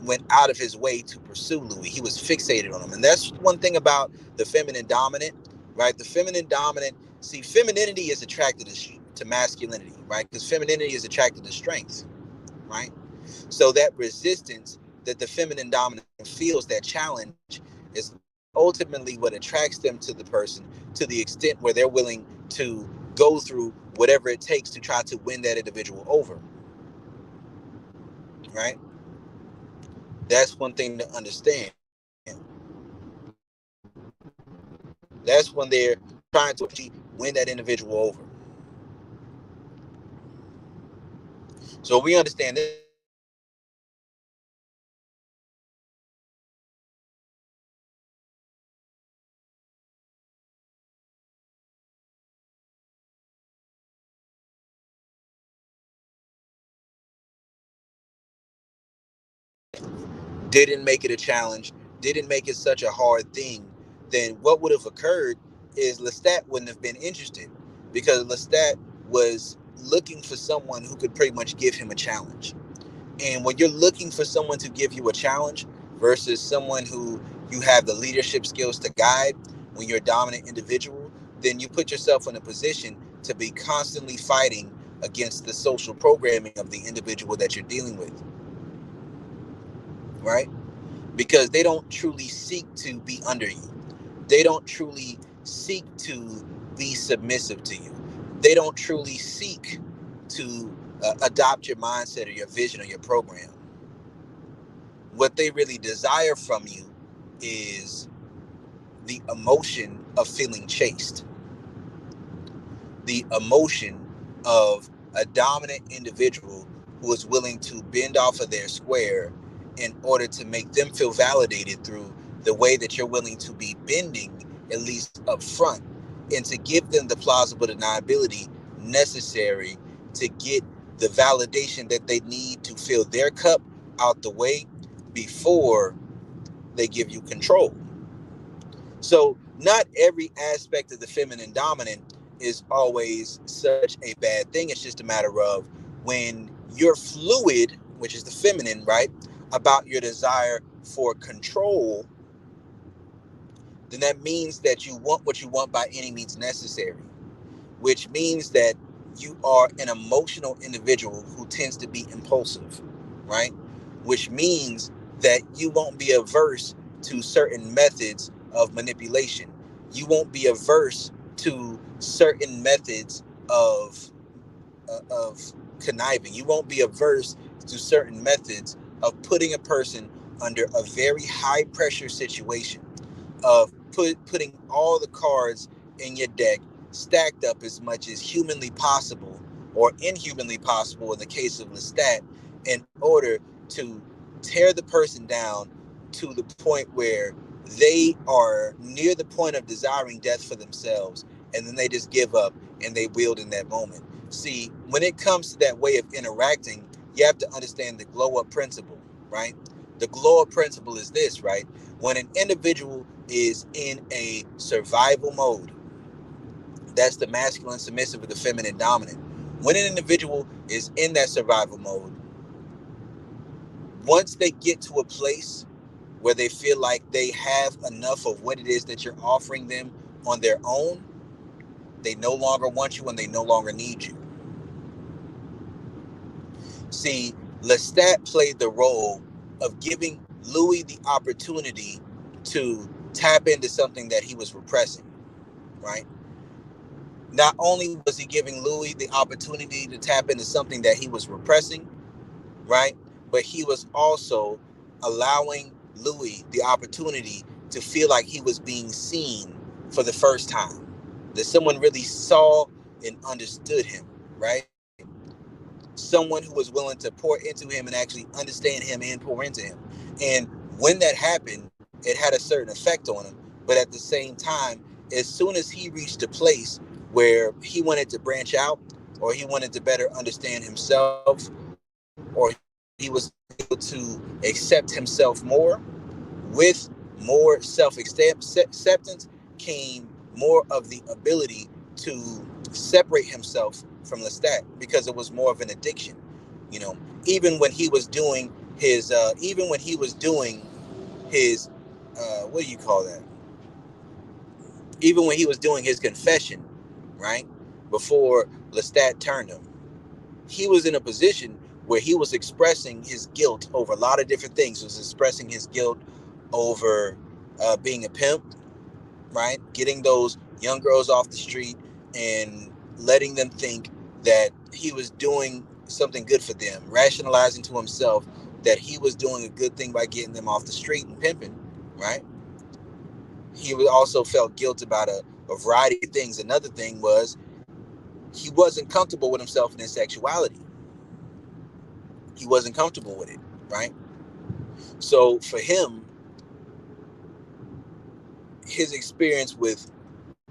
went out of his way to pursue Louis. He was fixated on him. And that's one thing about the feminine dominant, right? The feminine dominant, see, femininity is attracted to masculinity, right? Because femininity is attracted to strength, right? So that resistance that the feminine dominant feels, that challenge, is ultimately what attracts them to the person to the extent where they're willing to go through whatever it takes to try to win that individual over, right? That's one thing to understand. That's when they're trying to actually win that individual over. So we understand this is the feminine dominant. Didn't make it a challenge, didn't make it such a hard thing, then what would have occurred is Lestat wouldn't have been interested because Lestat was looking for someone who could pretty much give him a challenge. And when you're looking for someone to give you a challenge, versus someone who you have the leadership skills to guide. When you're a dominant individual, then you put yourself in a position to be constantly fighting against the social programming of the individual that you're dealing with, right? Because they don't truly seek to be under you. They don't truly seek to be submissive to you. They don't truly seek to adopt your mindset or your vision or your program. What they really desire from you is the emotion of feeling chased, the emotion of a dominant individual who is willing to bend off of their square in order to make them feel validated through the way that you're willing to be bending, at least up front, and to give them the plausible deniability necessary to get the validation that they need to fill their cup out the way before they give you control. So, not every aspect of the feminine dominant is always such a bad thing. It's just a matter of when you're fluid, which is the feminine, right, about your desire for control, then that means that you want what you want by any means necessary, which means that you are an emotional individual who tends to be impulsive, right? Which means that you won't be averse to certain methods of manipulation. You won't be averse to certain methods of conniving. You won't be averse to certain methods of putting a person under a very high pressure situation, of putting all the cards in your deck stacked up as much as humanly possible or inhumanly possible in the case of Lestat, in order to tear the person down to the point where they are near the point of desiring death for themselves, and then they just give up and they wield in that moment. See, when it comes to that way of interacting, you have to understand the glow up principle, right? The glow up principle is this, right? When an individual is in a survival mode, that's the masculine submissive or the feminine dominant. When an individual is in that survival mode, once they get to a place where they feel like they have enough of what it is that you're offering them on their own, they no longer want you and they no longer need you. See, Lestat played the role of giving Louis the opportunity to tap into something that he was repressing, right? Not only was he giving Louis the opportunity to tap into something that he was repressing, right? But he was also allowing Louis the opportunity to feel like he was being seen for the first time, that someone really saw and understood him, right? Someone who was willing to pour into him and actually understand him and pour into him. And when that happened, it had a certain effect on him. But at the same time, as soon as he reached a place where he wanted to branch out, or he wanted to better understand himself, or he was able to accept himself more, with more self-acceptance came more of the ability to separate himself from Lestat, because it was more of an addiction. You know, even when he was doing his what do you call that? Even when he was doing his confession, right, before Lestat turned him, he was in a position where he was expressing his guilt over a lot of different things. He was expressing his guilt over being a pimp, right? Getting those young girls off the street and letting them think that he was doing something good for them, rationalizing to himself that he was doing a good thing by getting them off the street and pimping, right? He also felt guilt about a variety of things. Another thing was he wasn't comfortable with himself and his sexuality. He wasn't comfortable with it, right? So for him, his experience with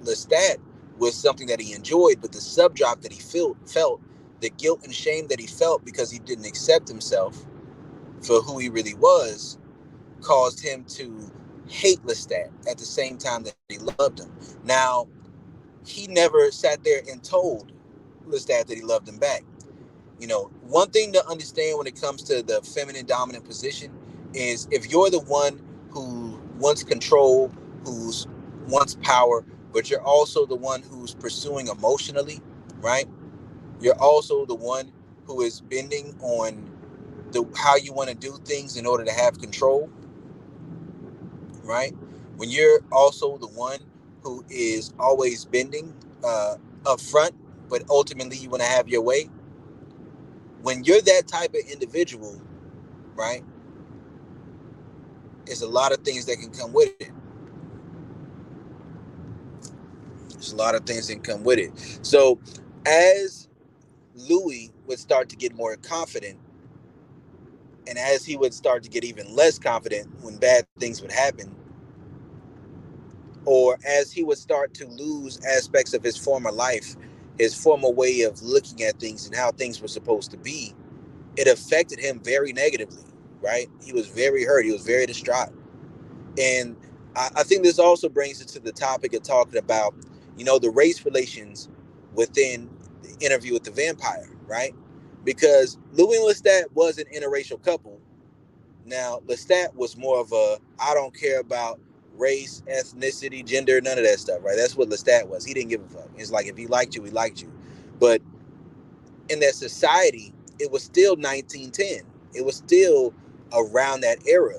Lestat was something that he enjoyed, but the subdrop that he felt, the guilt and shame that he felt because he didn't accept himself for who he really was, caused him to hate Lestat at the same time that he loved him. Now, he never sat there and told Lestat that he loved him back. You know, one thing to understand when it comes to the feminine dominant position is if you're the one who wants control, who's wants power, but you're also the one who's pursuing emotionally, right? You're also the one who is bending on the how you want to do things in order to have control, right? When you're also the one who is always bending up front, but ultimately you want to have your way. When you're that type of individual, right, there's a lot of things that can come with it. There's a lot of things that can come with it. So as Louis would start to get more confident, and as he would start to get even less confident when bad things would happen, or as he would start to lose aspects of his former life, his former way of looking at things and how things were supposed to be, it affected him very negatively, right? He was very hurt. He was very distraught. And I think this also brings it to the topic of talking about, the race relations within the Interview with the Vampire, right? Because Louis and Lestat was an interracial couple. Now, Lestat was more of a, I don't care about race, ethnicity, gender, none of that stuff, right? That's what Lestat was. He didn't give a fuck. It's like if he liked you, he liked you. But in that society, it was still 1910. It was still around that era.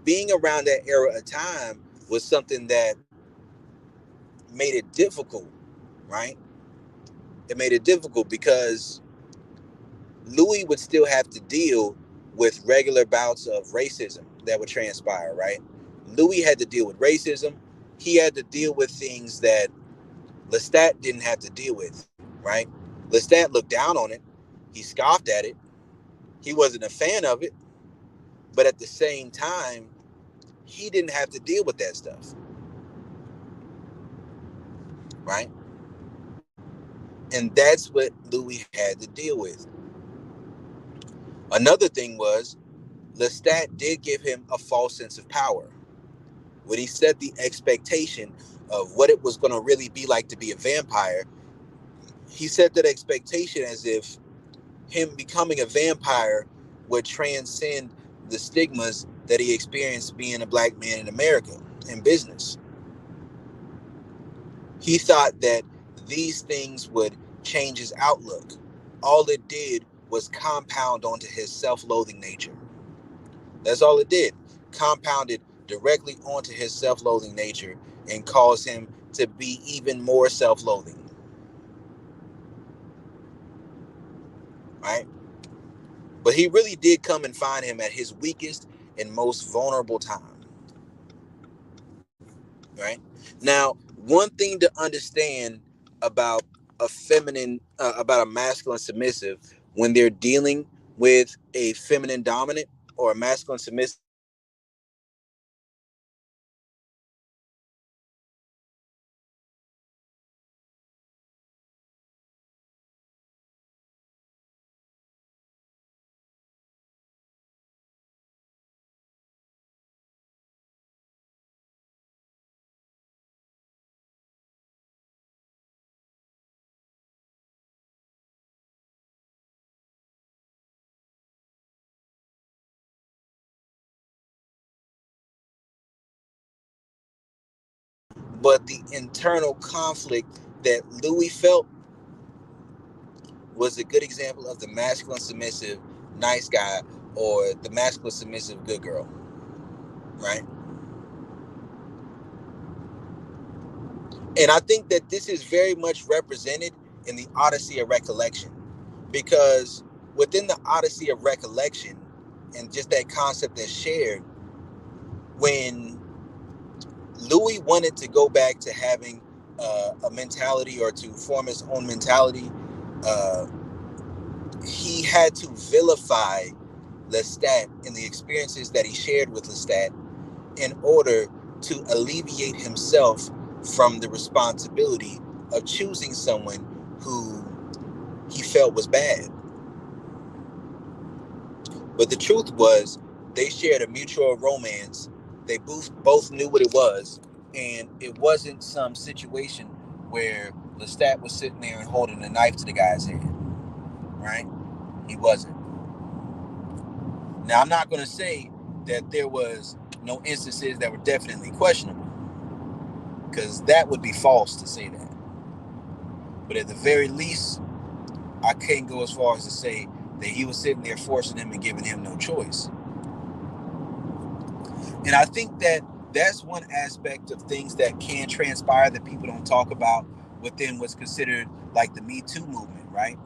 Being around that era of time was something that made it difficult, right? It made it difficult because Louis would still have to deal with regular bouts of racism that would transpire, right? Louis had to deal with racism. He had to deal with things that Lestat didn't have to deal with, right? Lestat looked down on it. He scoffed at it. He wasn't a fan of it. But at the same time, he didn't have to deal with that stuff, right? And that's what Louis had to deal with. Another thing was Lestat did give him a false sense of power. When he set the expectation of what it was going to really be like to be a vampire, he set that expectation as if him becoming a vampire would transcend the stigmas that he experienced being a black man in America in business. He thought that these things would change his outlook. All it did was compound onto his self loathing nature. That's all it did. Compounded directly onto his self loathing nature and caused him to be even more self loathing, right? But he really did come and find him at his weakest and most vulnerable time, right? Now, one thing to understand about about a masculine submissive when they're dealing with a feminine dominant or a masculine submissive but the internal conflict that Louis felt was a good example of the masculine submissive nice guy or the masculine submissive good girl, right? And I think that this is very much represented in the Odyssey of Recollection because within the Odyssey of Recollection and just that concept that's shared, when Louis wanted to go back to having a mentality or to form his own mentality, uh, he had to vilify Lestat and the experiences that he shared with Lestat in order to alleviate himself from the responsibility of choosing someone who he felt was bad. But the truth was, they shared a mutual romance. They both knew what it was, and it wasn't some situation where Lestat was sitting there and holding a knife to the guy's head, right? He wasn't. Now, I'm not going to say that there was no instances that were definitely questionable, because that would be false to say that. But at the very least, I can't go as far as to say that he was sitting there forcing him and giving him no choice. And I think that that's one aspect of things that can transpire that people don't talk about within what's considered like the Me Too movement, right?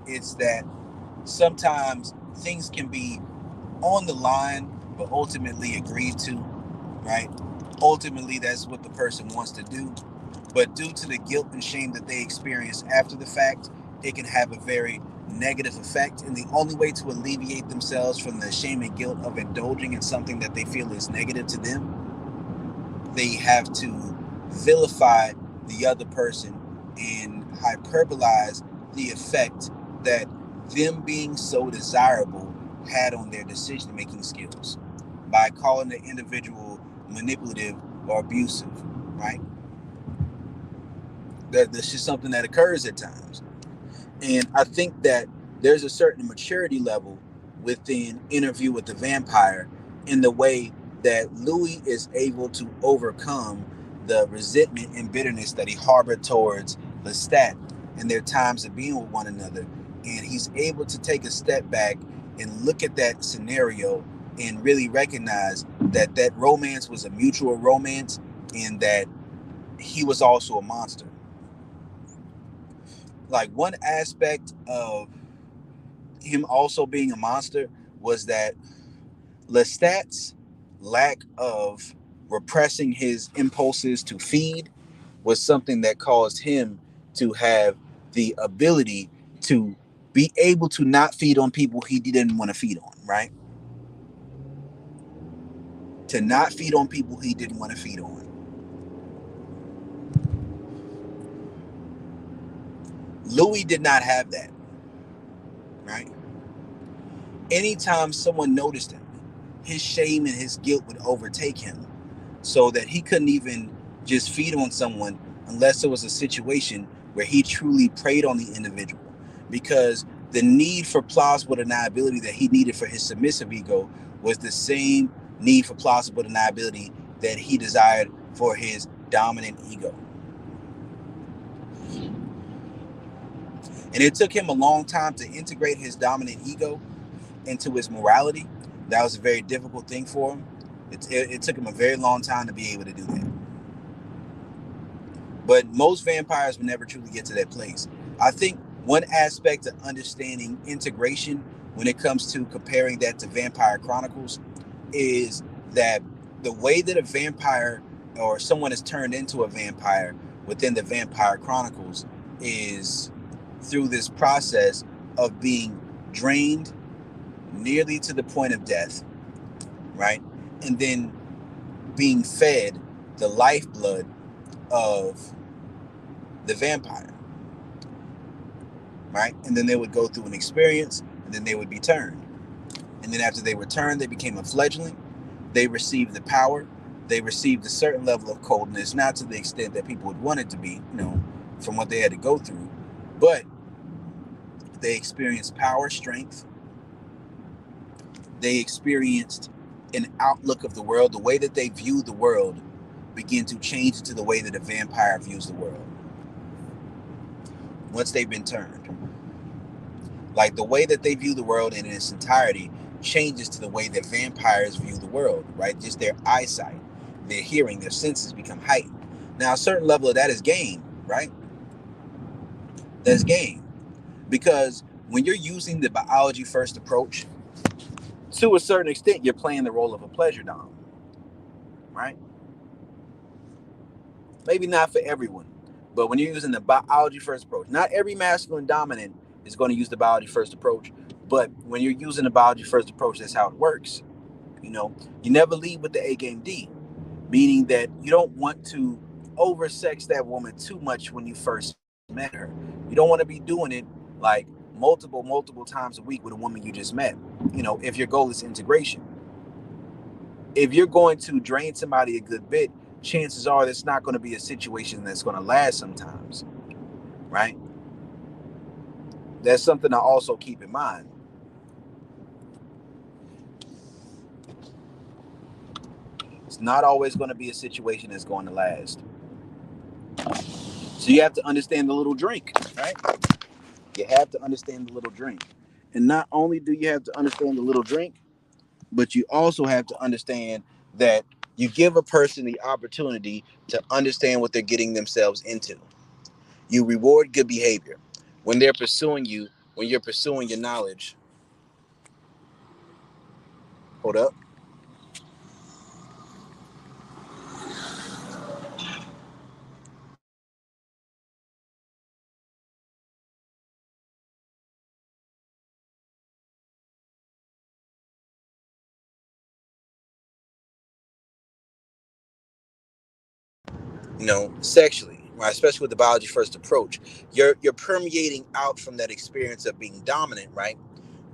It's that sometimes things can be on the line, but ultimately agreed to, right? Ultimately, that's what the person wants to do. But due to the guilt and shame that they experience after the fact, it can have a very negative effect. And the only way to alleviate themselves from the shame and guilt of indulging in something that they feel is negative to them, they have to vilify the other person and hyperbolize the effect that them being so desirable had on their decision making skills by calling the individual manipulative or abusive, right? That's just something that occurs at times. And I think that there's a certain maturity level within Interview with the Vampire in the way that Louis is able to overcome the resentment and bitterness that he harbored towards Lestat in their times of being with one another. And he's able to take a step back and look at that scenario and really recognize that that romance was a mutual romance and that he was also a monster. Like one aspect of him also being a monster was that Lestat's lack of repressing his impulses to feed was something that caused him to have the ability to be able to not feed on people he didn't want to feed on, right? To not feed on people he didn't want to feed on. Louis did not have that, right? Anytime someone noticed him, his shame and his guilt would overtake him so that he couldn't even just feed on someone unless it was a situation where he truly preyed on the individual. Because the need for plausible deniability that he needed for his submissive ego was the same need for plausible deniability that he desired for his dominant ego. And it took him a long time to integrate his dominant ego into his morality. That was a very difficult thing for him. It took him a very long time to be able to do that. But most vampires will never truly get to that place. I think one aspect of understanding integration when it comes to comparing that to Vampire Chronicles is that the way that a vampire or someone is turned into a vampire within the Vampire Chronicles is through this process of being drained nearly to the point of death, right? And then being fed the lifeblood of the vampire, right? And then they would go through an experience, and then they would be turned. And then after they were turned, they became a fledgling. They received the power. They received a certain level of coldness, not to the extent that people would want it to be, from what they had to go through. But they experienced power, strength. They experienced an outlook of the world. The way that they viewed the world began to change into the way that a vampire views the world once they've been turned. Like the way that they view the world in its entirety changes to the way that vampires view the world, right? Just their eyesight, their hearing, their senses become heightened. Now, a certain level of that is gain, right? That's gain. Because when you're using the biology first approach, to a certain extent, you're playing the role of a pleasure dom, right? Maybe not for everyone, but when you're using the biology first approach, not every masculine dominant is going to use the biology first approach, but when you're using the biology first approach, that's how it works. You never lead with the A game D, meaning that you don't want to oversex that woman too much when you first met her. You don't want to be doing it like multiple times a week with a woman you just met, if your goal is integration. If you're going to drain somebody a good bit, chances are that's not going to be a situation that's going to last sometimes, right? That's something to also keep in mind. It's not always going to be a situation that's going to last. So you have to understand the little drink, right? You have to understand the little drink. And not only do you have to understand the little drink, but you also have to understand that you give a person the opportunity to understand what they're getting themselves into. You reward good behavior. When they're pursuing you, when you're pursuing your knowledge, hold up. Sexually, right? Especially with the biology first approach, you're permeating out from that experience of being dominant, right?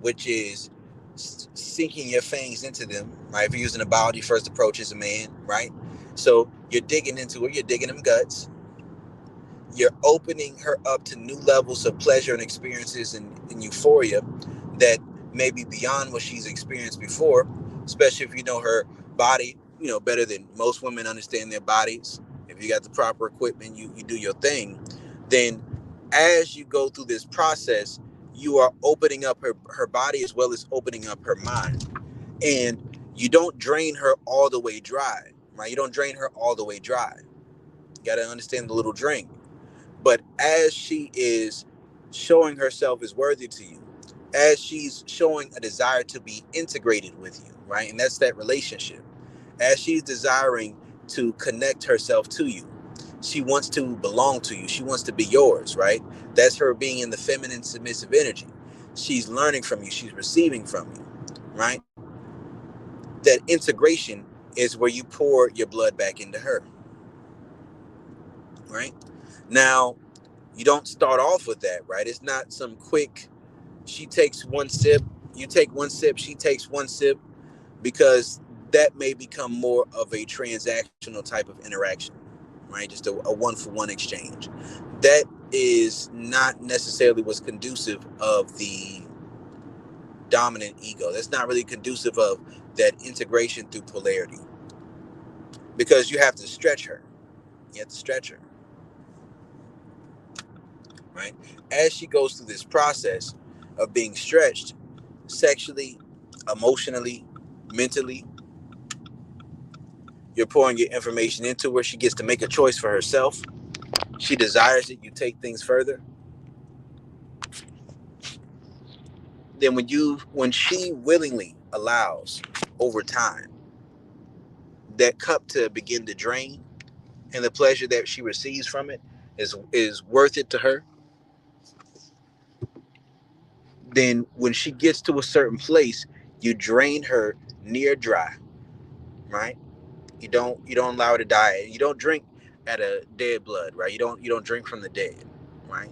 Which is sinking your fangs into them, right? If you're using a biology first approach as a man, right? So you're digging into it, you're digging them guts, you're opening her up to new levels of pleasure and experiences and euphoria that may be beyond what she's experienced before, especially if you know her body, better than most women understand their bodies. If you got the proper equipment, you do your thing. Then as you go through this process, you are opening up her body as well as opening up her mind. And you don't drain her all the way dry, right? You don't drain her all the way dry. You got to understand the little drink. But as she is showing herself as worthy to you, as she's showing a desire to be integrated with you, right? And that's that relationship. As she's desiring to connect herself to you, she wants to belong to you. She wants to be yours, right? That's her being in the feminine submissive energy. She's learning from you. She's receiving from you, right? That integration is where you pour your blood back into her, right? Now, you don't start off with that, right? It's not some quick, she takes one sip, you take one sip, she takes one sip, because that may become more of a transactional type of interaction, right? Just a one-for-one exchange. That is not necessarily what's conducive of the dominant ego. That's not really conducive of that integration through polarity, because you have to stretch her. You have to stretch her, right? As she goes through this process of being stretched sexually, emotionally, mentally, you're pouring your information into her. She gets to make a choice for herself. She desires it. You take things further. Then when she willingly allows over time that cup to begin to drain, and the pleasure that she receives from it is worth it to her, then when she gets to a certain place, you drain her near dry, right? You don't allow her to die. You don't drink at a dead blood, right? You don't drink from the dead, right?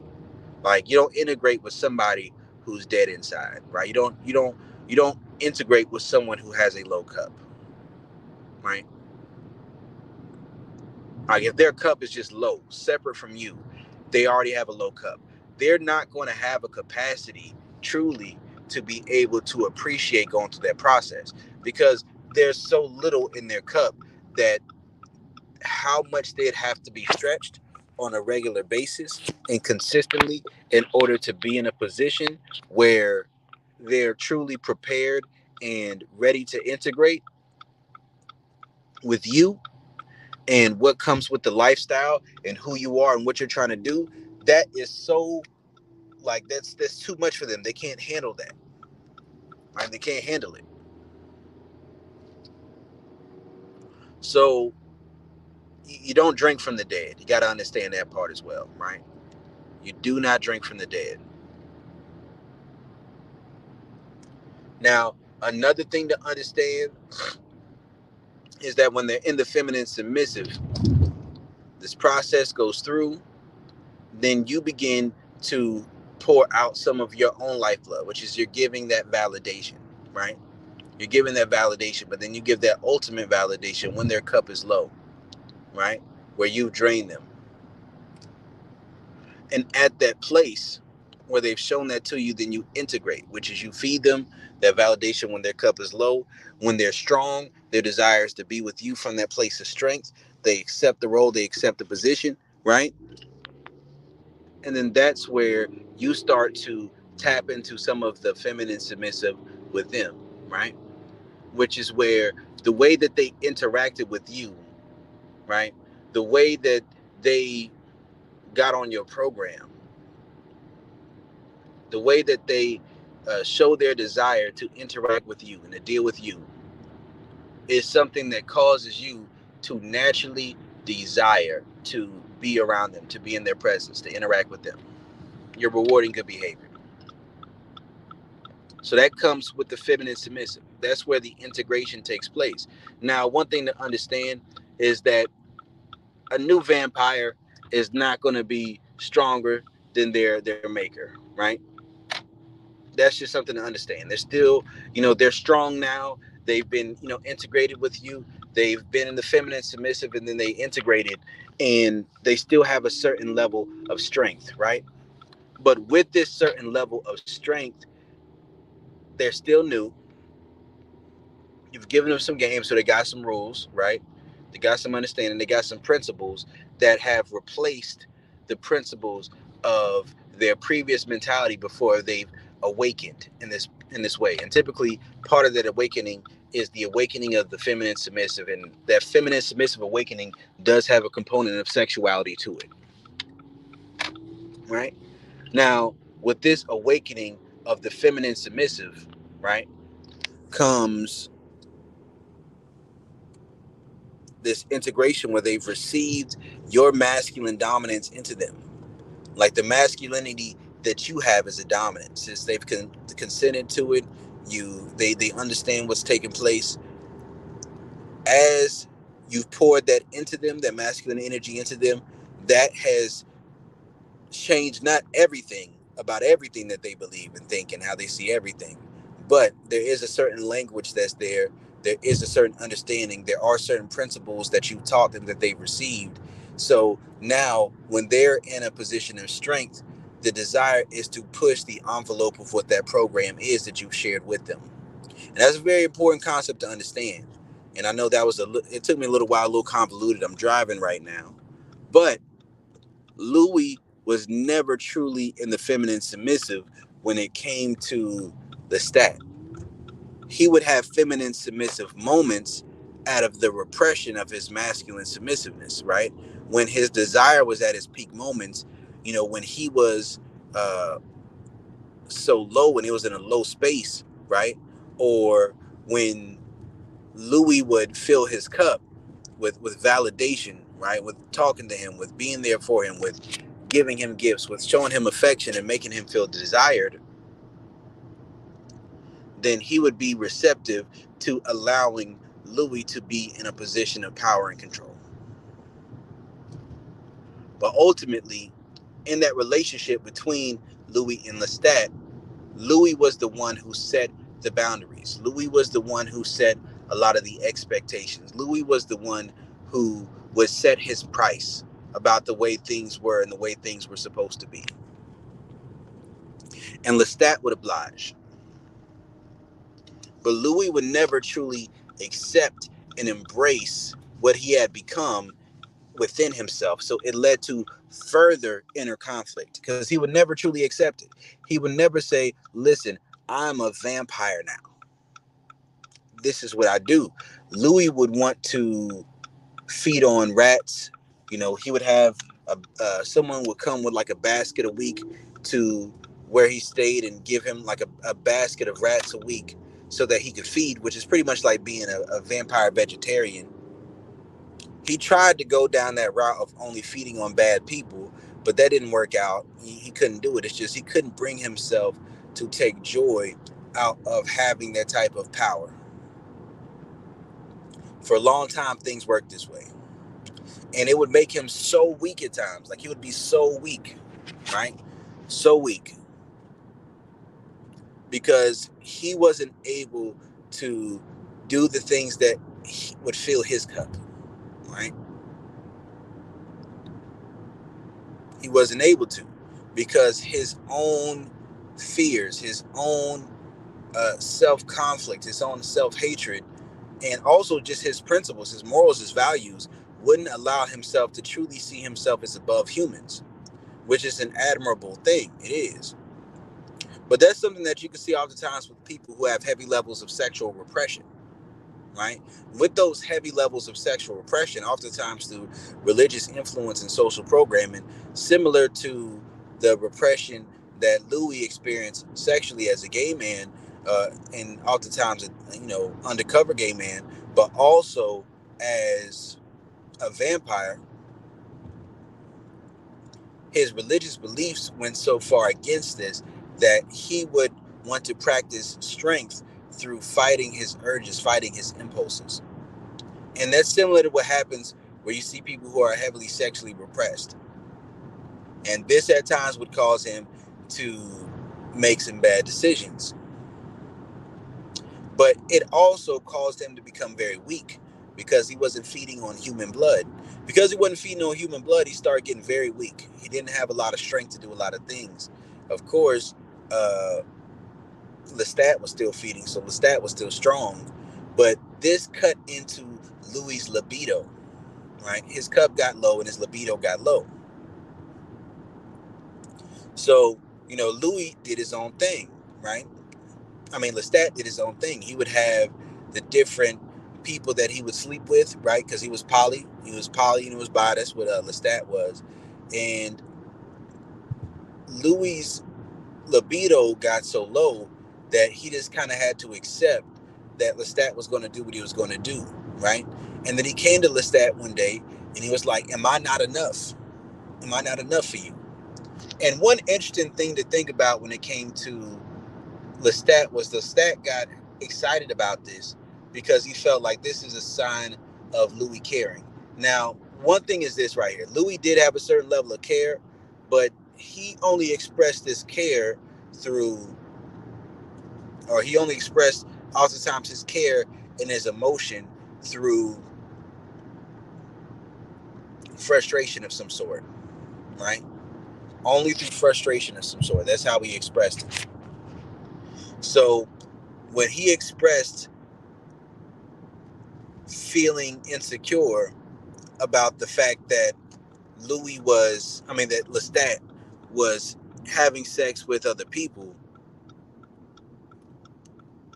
Like, you don't integrate with somebody who's dead inside, right? You don't integrate with someone who has a low cup, right? Like, if their cup is just low, separate from you, they already have a low cup. They're not going to have a capacity truly to be able to appreciate going through that process, because there's so little in their cup that how much they'd have to be stretched on a regular basis and consistently in order to be in a position where they're truly prepared and ready to integrate with you and what comes with the lifestyle and who you are and what you're trying to do. That is so, like, that's too much for them. They can't handle that, right? They can't handle it. So you don't drink from the dead. You got to understand that part as well, right? You do not drink from the dead. Now, another thing to understand is that when they're in the feminine submissive, this process goes through, then you begin to pour out some of your own lifeblood, which is you're giving that validation, right? You're giving that validation, but then you give that ultimate validation when their cup is low, right? Where you drain them. And at that place, where they've shown that to you, then you integrate, which is you feed them that validation when their cup is low. When they're strong, their desire is to be with you from that place of strength. They accept the role, they accept the position, right? And then that's where you start to tap into some of the feminine submissive with them, right? Which is where the way that they interacted with you, right? The way that they got on your program, the way that they show their desire to interact with you and to deal with you is something that causes you to naturally desire to be around them, to be in their presence, to interact with them. You're rewarding good behavior. So that comes with the feminine submissive. That's where the integration takes place. Now, one thing to understand is that a new vampire is not going to be stronger than their maker, right? That's just something to understand. They're still, they're strong now. They've been, integrated with you. They've been in the feminine submissive, and then they integrated, and they still have a certain level of strength, right? But with this certain level of strength, they're still new. You've given them some games, so they got some rules, right? They got some understanding. They got some principles that have replaced the principles of their previous mentality before they've awakened in this way. And typically, part of that awakening is the awakening of the feminine submissive, and that feminine submissive awakening does have a component of sexuality to it, right? Now, with this awakening of the feminine submissive, right, comes this integration where they've received your masculine dominance into them, like the masculinity that you have as a dominant. Since they've consented to it, they understand what's taking place. As you've poured that into them, that masculine energy into them, that has change not everything about everything that they believe and think and how they see everything, but there is a certain language that's there. There is a certain understanding. There are certain principles that you taught them that they've received. So now, when they're in a position of strength, the desire is to push the envelope of what that program is that you've shared with them. And that's a very important concept to understand. And I know that it took me a little while, a little convoluted. I'm driving right now. But Louis was never truly in the feminine submissive when it came to Lestat. He would have feminine submissive moments out of the repression of his masculine submissiveness, right? When his desire was at his peak moments, when he was uh, so low, when he was in a low space, right? Or when Louis would fill his cup with validation, right? With talking to him, with being there for him, with giving him gifts, with showing him affection and making him feel desired, then he would be receptive to allowing Louis to be in a position of power and control. But ultimately, in that relationship between Louis and Lestat, Louis was the one who set the boundaries. Louis was the one who set a lot of the expectations. Louis was the one who would set his price about the way things were and the way things were supposed to be. And Lestat would oblige. But Louis would never truly accept and embrace what he had become within himself. So it led to further inner conflict because he would never truly accept it. He would never say, listen, I'm a vampire now. This is what I do. Louis would want to feed on rats. He would have someone would come with like a basket a week to where he stayed and give him like a basket of rats a week so that he could feed, which is pretty much like being a vampire vegetarian. He tried to go down that route of only feeding on bad people, but that didn't work out. He couldn't do it. It's just he couldn't bring himself to take joy out of having that type of power. For a long time, things worked this way. And it would make him so weak at times. Like he would be so weak, right? So weak. Because he wasn't able to do the things that would fill his cup, right? He wasn't able to. because his own fears, his own self conflict, his own self hatred, and also just his principles, his morals, his values wouldn't allow himself to truly see himself as above humans, which is an admirable thing. It is. But that's something that you can see oftentimes with people who have heavy levels of sexual repression, right? With those heavy levels of sexual repression, oftentimes through religious influence and social programming, similar to the repression that Louis experienced sexually as a gay man, and oftentimes, undercover gay man, but also as a vampire, his religious beliefs went so far against this that he would want to practice strength through fighting his urges, fighting his impulses. And that's similar to what happens where you see people who are heavily sexually repressed. And this at times would cause him to make some bad decisions. But it also caused him to become very weak because he wasn't feeding on human blood. Because he wasn't feeding on human blood, he started getting very weak. He didn't have a lot of strength to do a lot of things. Of course, uh, Lestat was still feeding, so Lestat was still strong. But this cut into Louis' libido, right? His cup got low and his libido got low. So, Louis did his own thing, right? I mean, Lestat did his own thing. He would have the different people that he would sleep with, right? Because he was poly. He was poly and he was bi. That's what Lestat was. And Louis' libido got so low that he just kind of had to accept that Lestat was going to do what he was going to do, right? And then he came to Lestat one day and he was like, "Am I not enough? Am I not enough for you?" And one interesting thing to think about when it came to Lestat was Lestat got excited about this because he felt like this is a sign of Louis caring. Now, one thing is this right here. Louis did have a certain level of care, but he only expressed this care through, or he only expressed oftentimes his care and his emotion through frustration of some sort, right? Only through frustration of some sort. That's how he expressed it. So when he expressed feeling insecure about the fact that that Lestat was having sex with other people,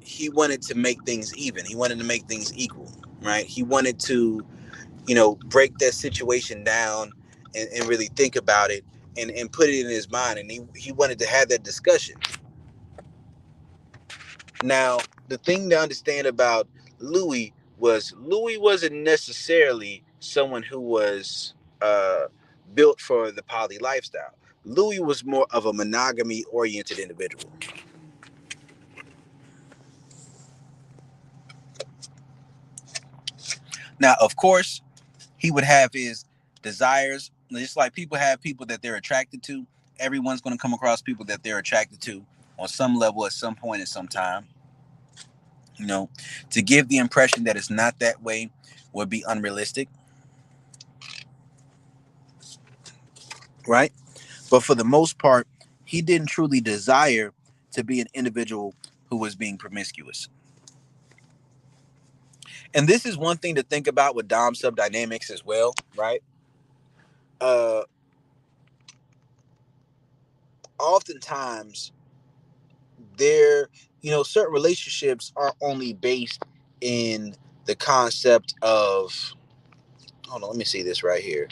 he wanted to make things even. He wanted to make things equal, right? He wanted to, break that situation down and really think about it and put it in his mind. And he wanted to have that discussion. Now, the thing to understand about Louis wasn't necessarily someone who was uh, built for the poly lifestyle. Louis was more of a monogamy oriented individual. Now, of course, he would have his desires, just like people have people that they're attracted to. Everyone's going to come across people that they're attracted to on some level at some point at some time. To give the impression that it's not that way would be unrealistic, right? But for the most part, he didn't truly desire to be an individual who was being promiscuous. And this is one thing to think about with Dom sub dynamics as well, right? Uh, Oftentimes, there, certain relationships are only based in the concept of, hold on, let me see this right here.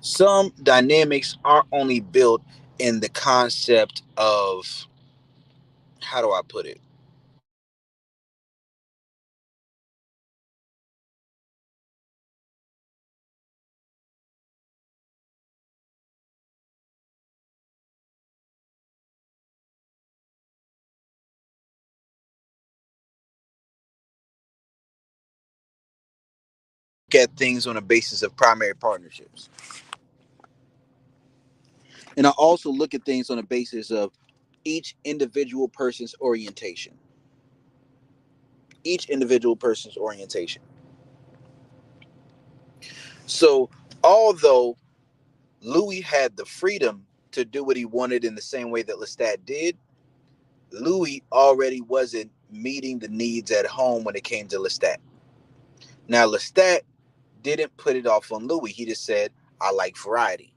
Some dynamics are only built in the concept of, how do I put it? At things on a basis of primary partnerships. And I also look at things on a basis of each individual person's orientation. Each individual person's orientation. So, although Louis had the freedom to do what he wanted in the same way that Lestat did, Louis already wasn't meeting the needs at home when it came to Lestat. Now, Lestat didn't put it off on Louis. He just said, I like variety.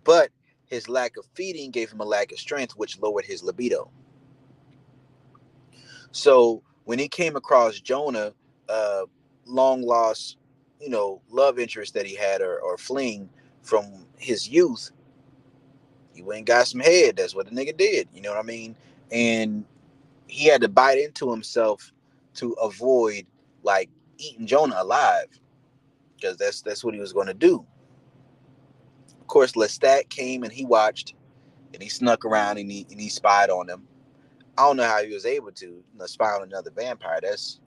But his lack of feeding gave him a lack of strength, which lowered his libido. So when he came across Jonah, uh, long lost, love interest that he had or fling from his youth, he went and got some head. That's what the nigga did. You know what I mean? And he had to bite into himself to avoid like eating Jonah alive, because that's what he was going to do. Of course, Lestat came and he watched and he snuck around and he spied on him. I don't know how he was able to spy on another vampire. That's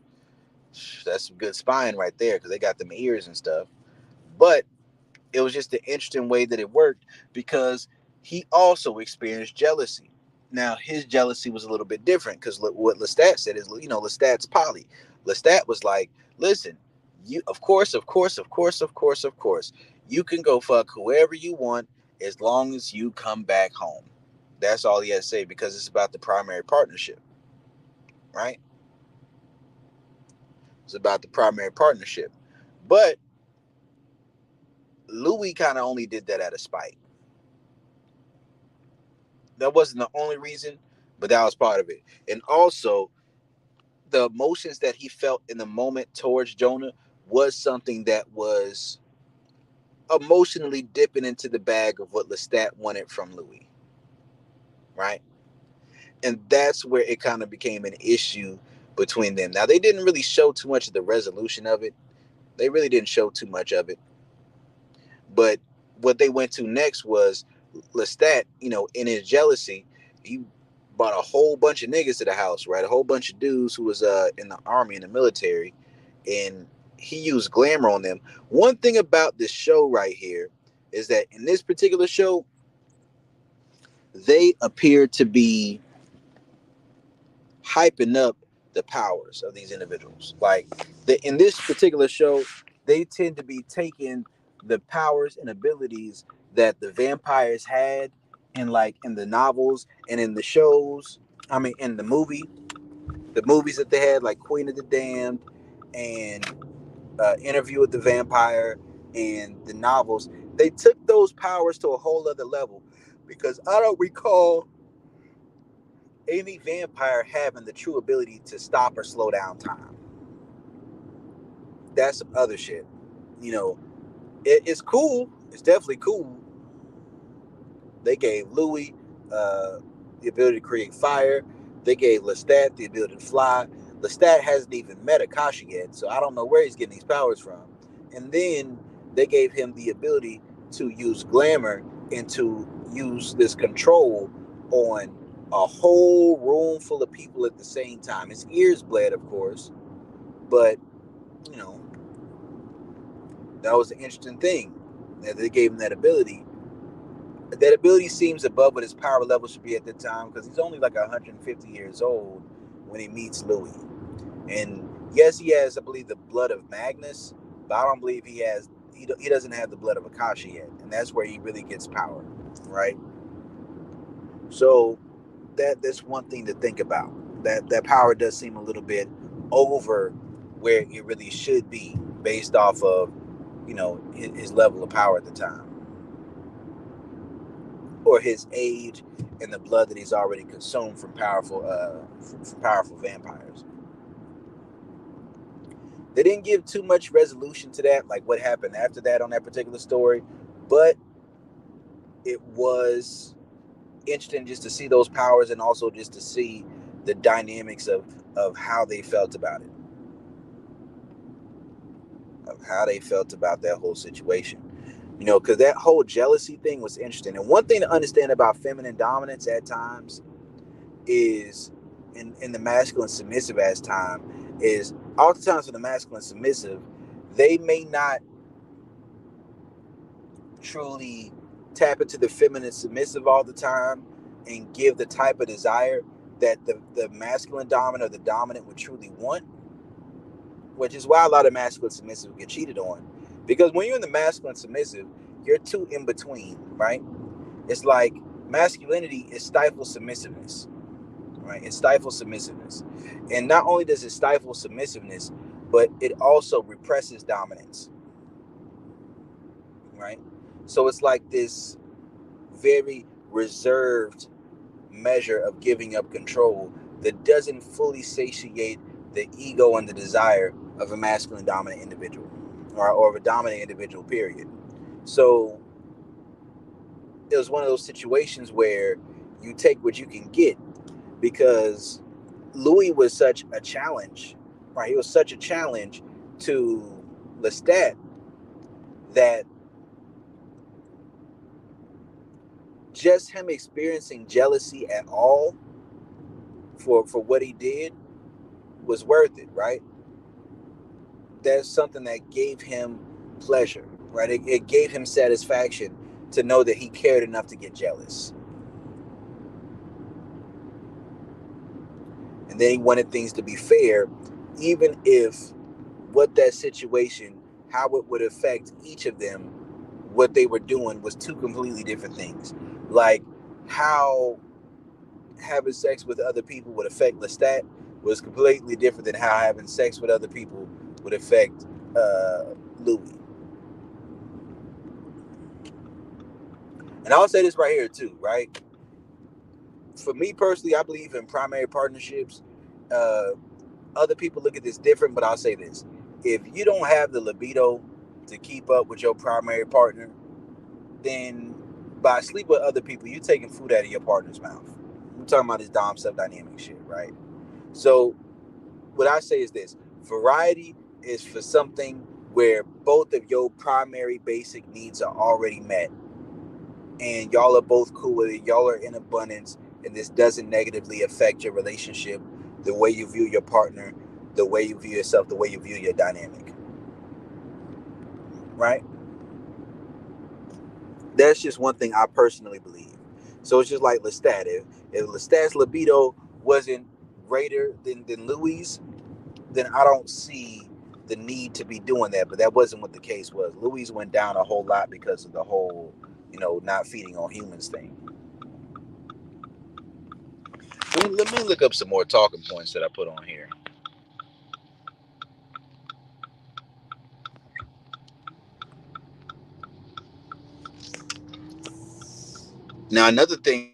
some good spying right there, because they got them ears and stuff. But it was just an interesting way that it worked, because he also experienced jealousy. Now his jealousy was a little bit different, because what Lestat said is, Lestat's poly. Lestat was like, listen, you, of course, you can go fuck whoever you want as long as you come back home. That's all he had to say, because it's about the primary partnership, right? It's about the primary partnership. But Louis kind of only did that out of spite. That wasn't the only reason, but that was part of it. And also, the emotions that he felt in the moment towards Jonah was something that was emotionally dipping into the bag of what Lestat wanted from Louis, right? And that's where it kind of became an issue between them. Now, they didn't really show too much of the resolution of it. They really didn't show too much of it. But what they went to next was Lestat, in his jealousy, he brought a whole bunch of niggas to the house, right? A whole bunch of dudes who was in the army, in the military, and he used glamour on them. One thing about this show right here is that in this particular show, they appear to be hyping up the powers of these individuals. Like in this particular show, they tend to be taking the powers and abilities that the vampires had in the novels and in the shows. I mean, in the movies that they had, like Queen of the Damned and Interview with the Vampire, and the novels. They took those powers to a whole other level, because I don't recall any vampire having the true ability to stop or slow down time. That's some other shit. You know, it's cool. It's definitely cool. They gave Louis the ability to create fire. They gave Lestat the ability to fly. Lestat hasn't even met Akasha yet, so I don't know where he's getting these powers from. And then they gave him the ability to use glamour and to use this control on a whole room full of people at the same time. His ears bled, of course, but you know that was an interesting thing that they gave him that ability. That ability seems above what his power level should be at the time, because he's only like 150 years old when he meets Louis. And yes, he has, I believe, the blood of Magnus, but I don't believe he doesn't have the blood of Akasha yet, and that's where he really gets power, right? So that's one thing to think about. That power does seem a little bit over where it really should be, based off of his level of power at the time, or his age and the blood that he's already consumed from powerful vampires. They didn't give too much resolution to that, like what happened after that on that particular story, but it was interesting just to see those powers, and also just to see the dynamics of how they felt about it, of how they felt about that whole situation. Because that whole jealousy thing was interesting. And one thing to understand about feminine dominance at times is, in the masculine submissive as time, is oftentimes for the masculine submissive, they may not truly tap into the feminine submissive all the time and give the type of desire that the masculine dominant or the dominant would truly want, which is why a lot of masculine submissive get cheated on. Because when you're in the masculine submissive, you're too in between, right? It's like Masculinity is stifles submissiveness, right? It stifles submissiveness. And not only does it stifle submissiveness, but it also represses dominance, right? So it's like this very reserved measure of giving up control that doesn't fully satiate the ego and the desire of a masculine dominant individual, or of a dominant individual, period. So it was one of those situations where you take what you can get, because Louis was such a challenge, right? He was such a challenge to Lestat that just him experiencing jealousy at all for what he did was worth it, right? That's something that gave him pleasure, right? It gave him satisfaction to know that he cared enough to get jealous. And then he wanted things to be fair, even if what that situation, how it would affect each of them, what they were doing was two completely different things. Like how having sex with other people would affect Lestat was completely different than how having sex with other people would affect Louis. And I'll say this right here too, right? For me personally, I believe in primary partnerships. Uh, Other people look at this different, but I'll say this: if you don't have the libido to keep up with your primary partner, then by sleep with other people, you're taking food out of your partner's mouth. I'm talking about this dom sub dynamic shit, right? So what I say is this: variety is for something where both of your primary basic needs are already met, and y'all are both cool with it. Y'all are in abundance, and this doesn't negatively affect your relationship, the way you view your partner, the way you view yourself, the way you view your dynamic, right? That's just one thing I personally believe. So it's just like Lestat. If Lestat's libido wasn't greater than Louis, then I don't see the need to be doing that. But that wasn't what the case was. Louis went down a whole lot because of the whole, not feeding on humans thing. Let me look up some more talking points that I put on here. Now, another thing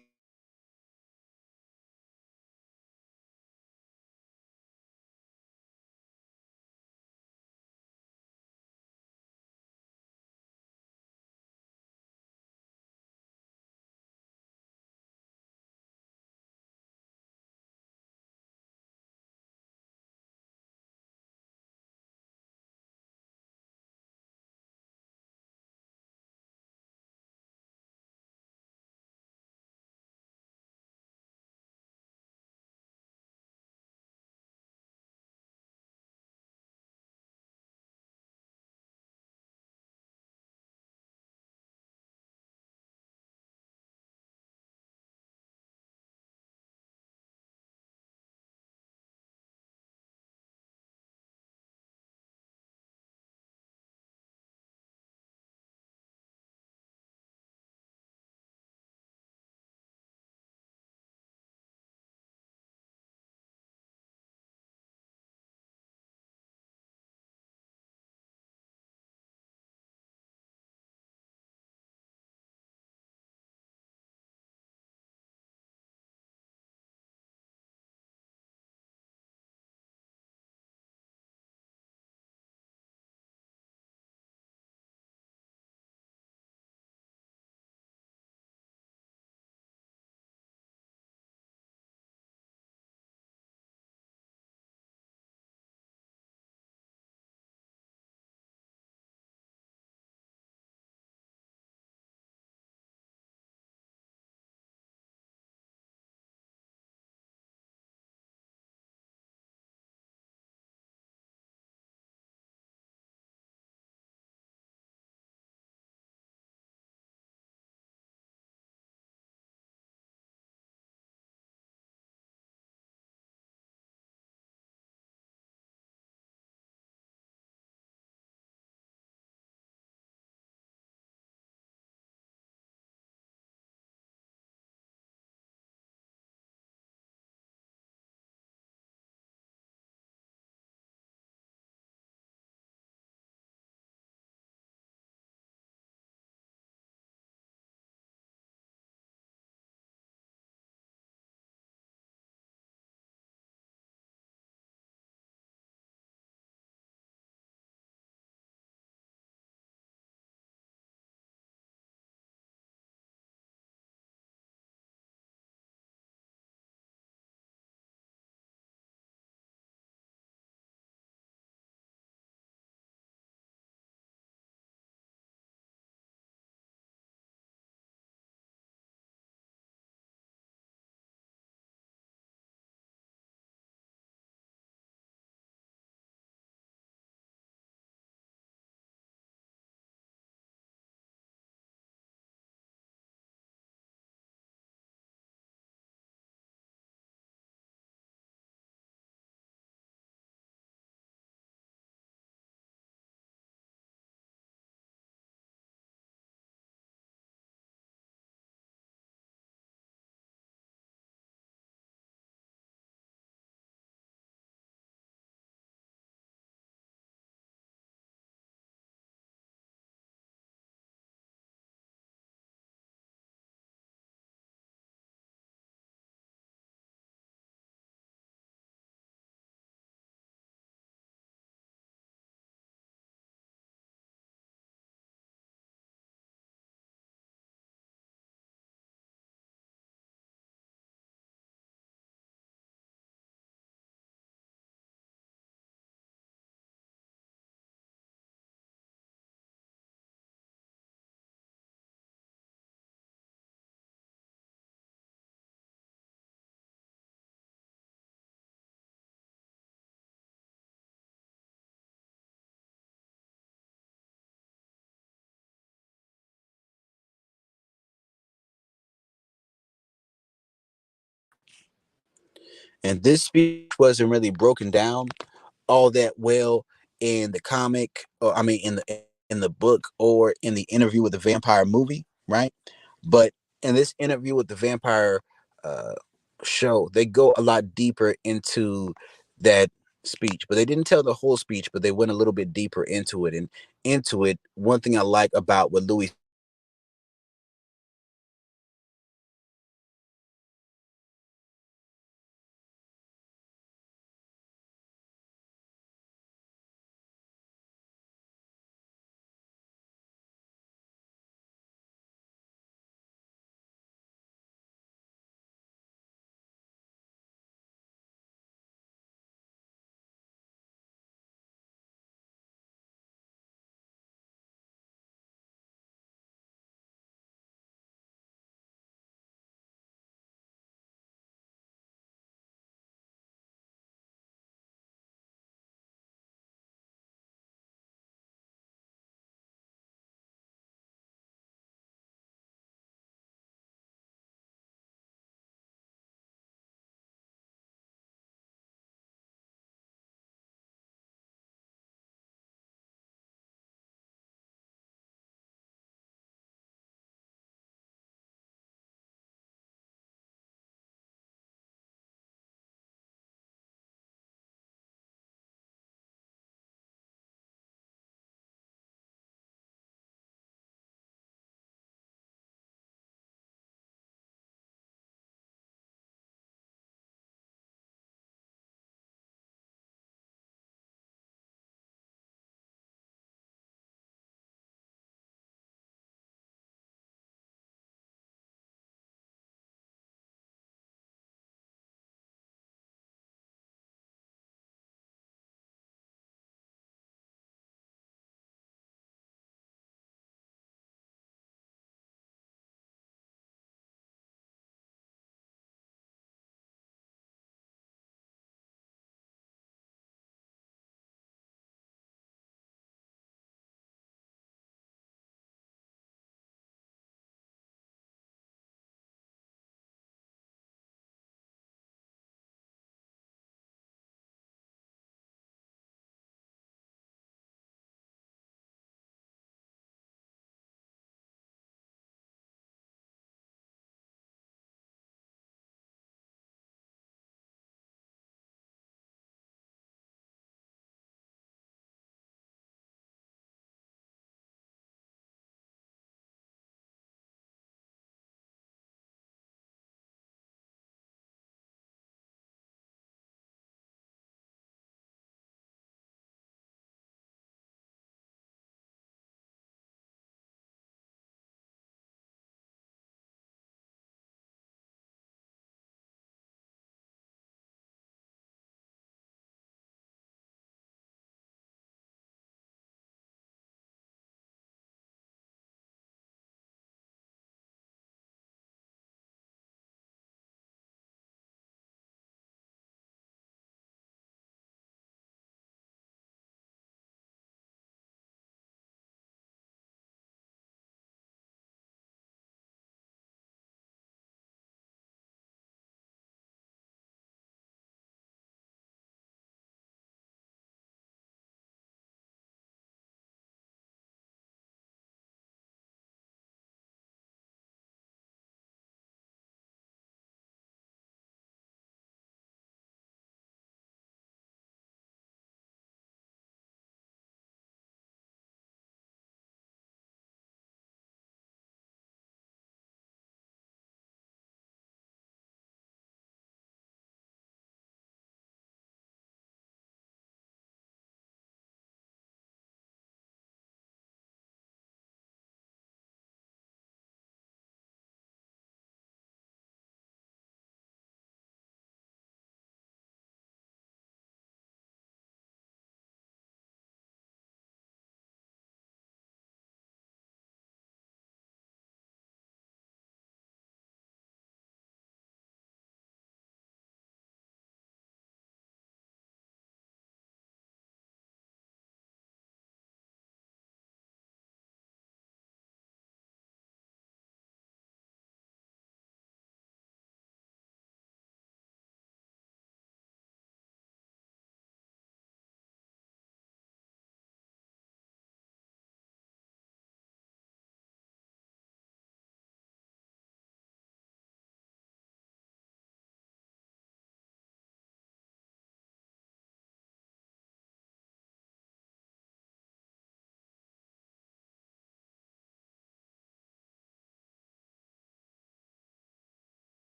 that I put on here And this speech wasn't really broken down all that well in the comic, or I mean, in the book or in the interview with the vampire movie, right? But in this interview with the vampire uh, show, they go a lot deeper into that speech, but they didn't tell the whole speech, but they went a little bit deeper into it. And into it, one thing I like about what Louis said is that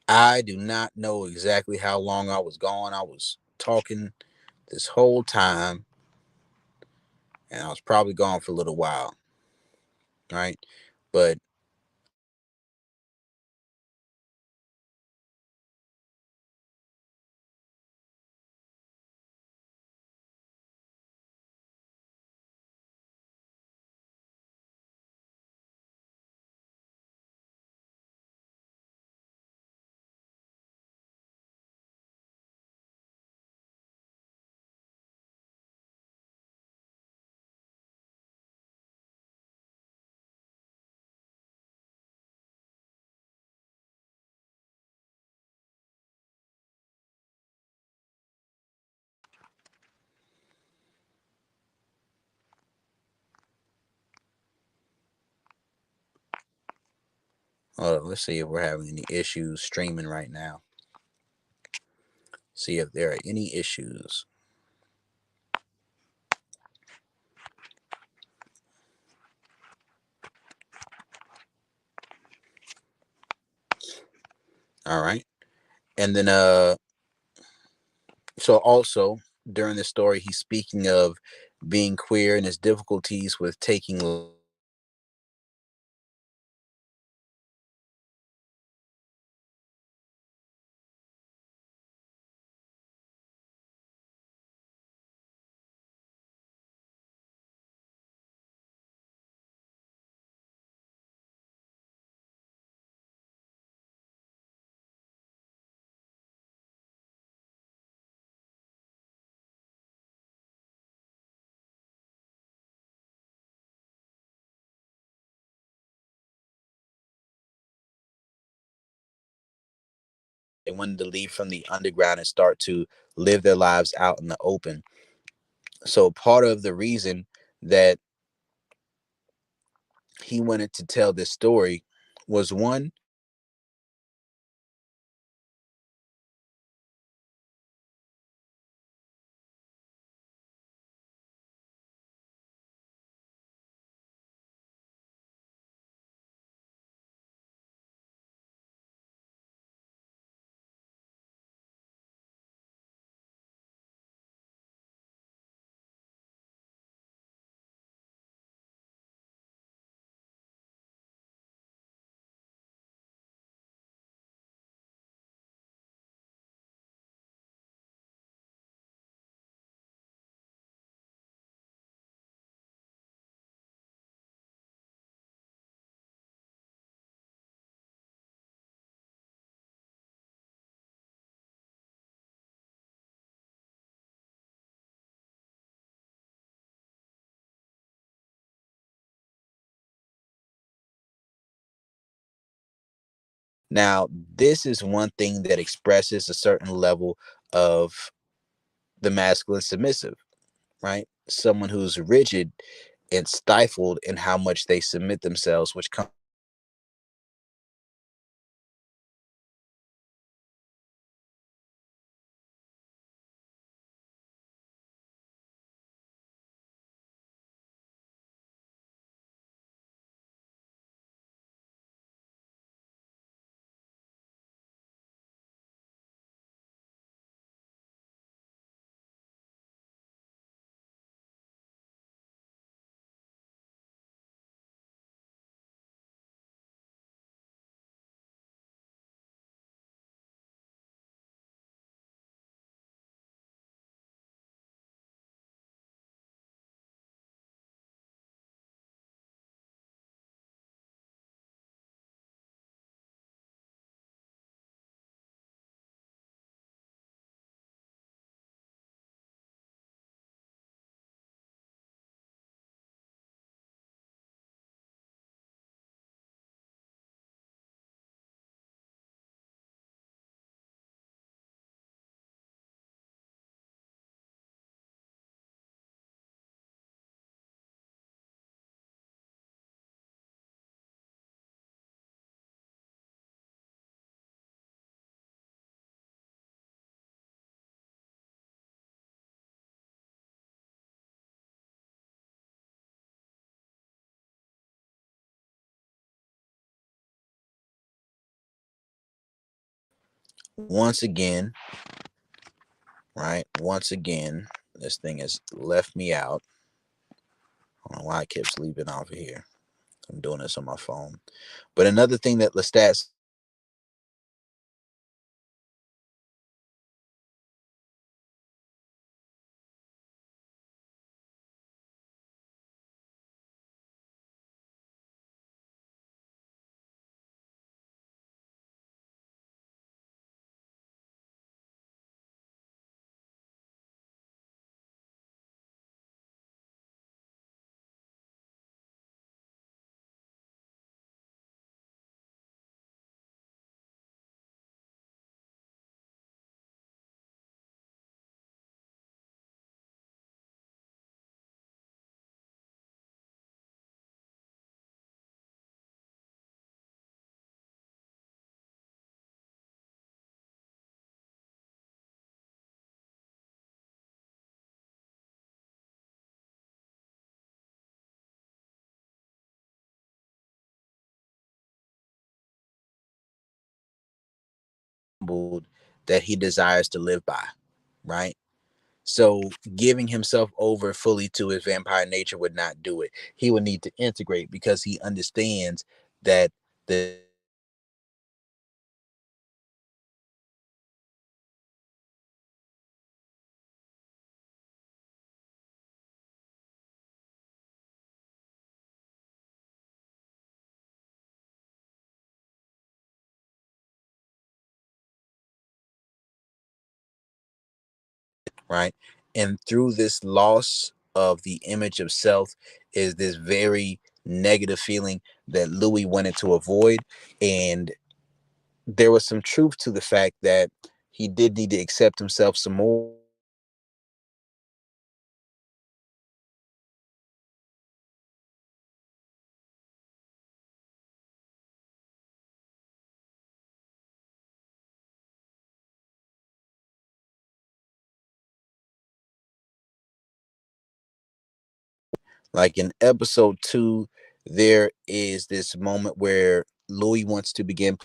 I do not know exactly how long I was gone. I was talking this whole time, and I was probably gone for a little while, right? But let's see if we're having any issues streaming right now. See if there are any issues. All right. And then so also during this story he's speaking of being queer and his difficulties with taking they wanted to leave from the underground and start to live their lives out in the open. So part of the reason that he wanted to tell this story was one, now this is one thing that expresses a certain level of the masculine submissive, right? Someone who's rigid and stifled in how much they submit themselves, which comes once again, right? Once again, this thing has left me out. I don't know why it keeps leaving off of here. I'm doing this on my phone. But another thing that Lestat that he desires to live by, right? So giving himself over fully to his vampire nature would not do it. He would need to integrate because he understands that the right? And through this loss of the image of self is this very negative feeling that Louis wanted to avoid. And there was some truth to the fact that he did need to accept himself some more. Like in episode two, there is this moment where Louis wants to begin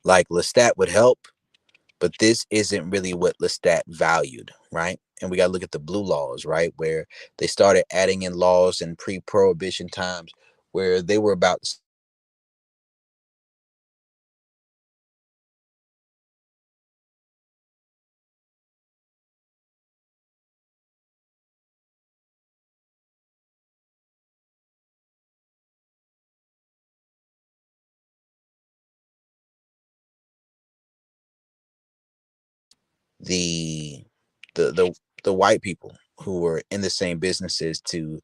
like Lestat would help, but this isn't really what Lestat valued, right? And we got to look at the blue laws, right? Where they started adding in laws in pre prohibition times where they were about the the the, the white people who were in the same businesses to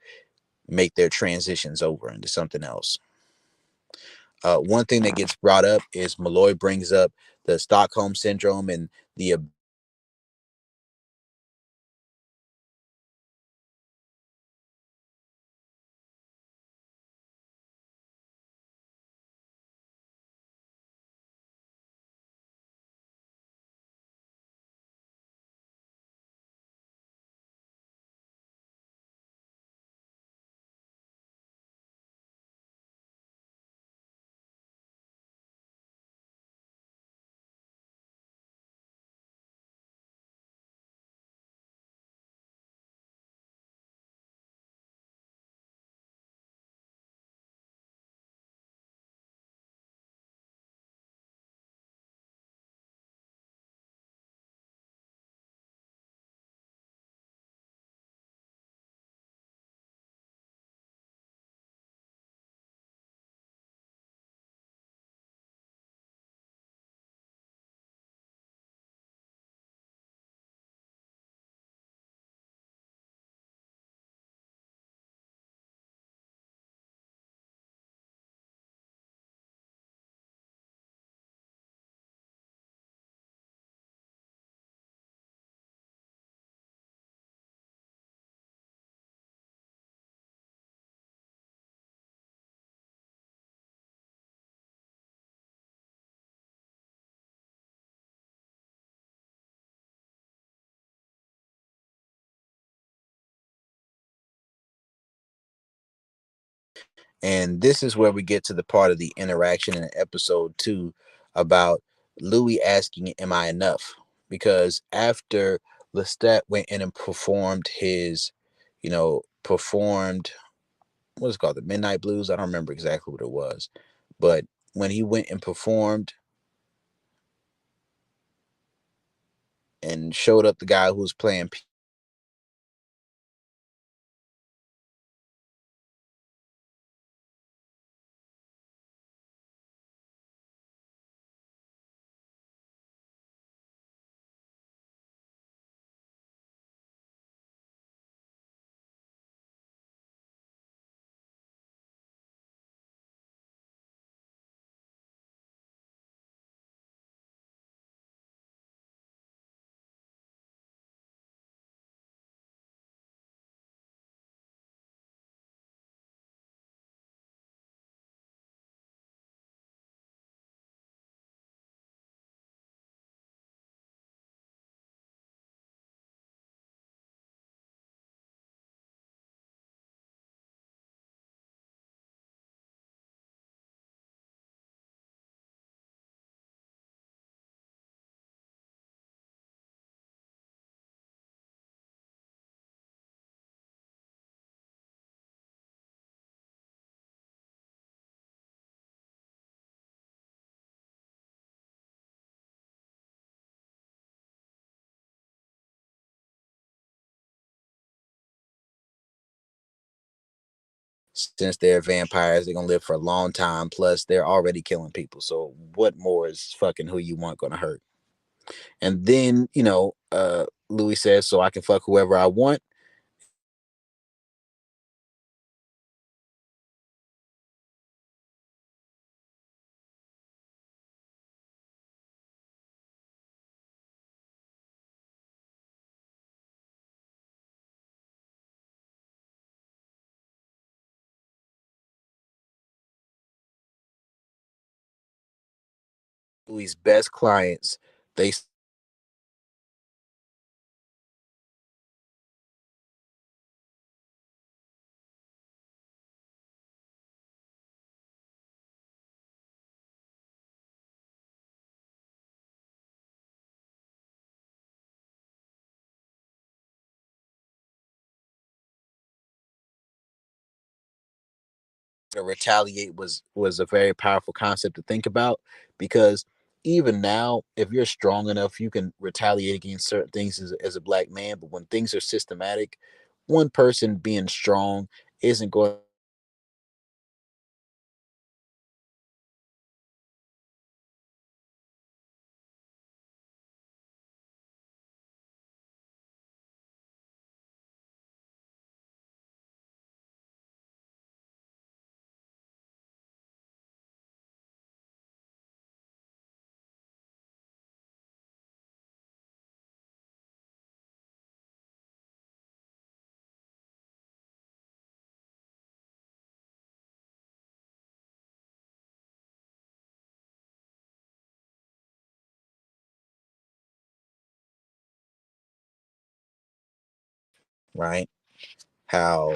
make their transitions over into something else. One thing that gets brought up is Malloy brings up the Stockholm syndrome and the And this is where we get to the part of the interaction in episode 2 about Louis asking, "Am I enough?" Because after Lestat went in and performed his, performed what's it called, the Midnight Blues. I don't remember exactly what it was, but when he went and performed and showed up the guy who was playing since they're vampires, they're gonna live for a long time. Plus, they're already killing people. So, what more is fucking who you want gonna hurt? And then, Louis says, "So I can fuck whoever I want." Louis' best clients, they to retaliate was a very powerful concept to think about, because even now, if you're strong enough, you can retaliate against certain things as a black man. But when things are systematic, one person being strong isn't going right. How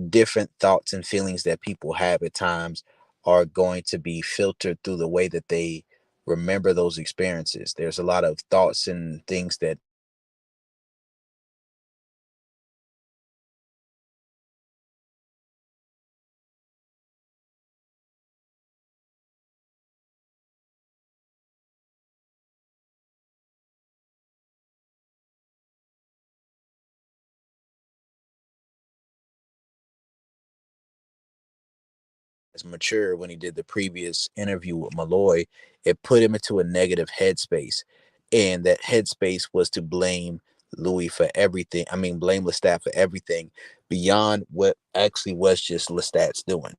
different thoughts and feelings that people have at times are going to be filtered through the way that they remember those experiences. There's a lot of thoughts and things that is mature. When he did the previous interview with Malloy, it put him into a negative headspace. And that headspace was to blame Louis for everything. I mean, blame Lestat for everything beyond what actually was just Lestat's doing.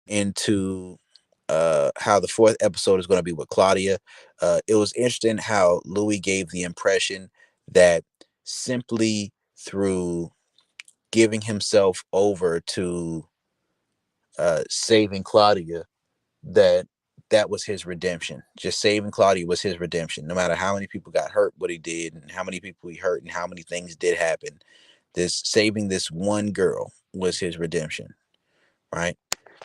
Into how the fourth episode is going to be with Claudia. It was interesting how Louis gave the impression that simply through giving himself over to saving Claudia, that that was his redemption. Just saving Claudia was his redemption. No matter how many people got hurt, what he did, and how many people he hurt, and how many things did happen, this saving this one girl was his redemption, right?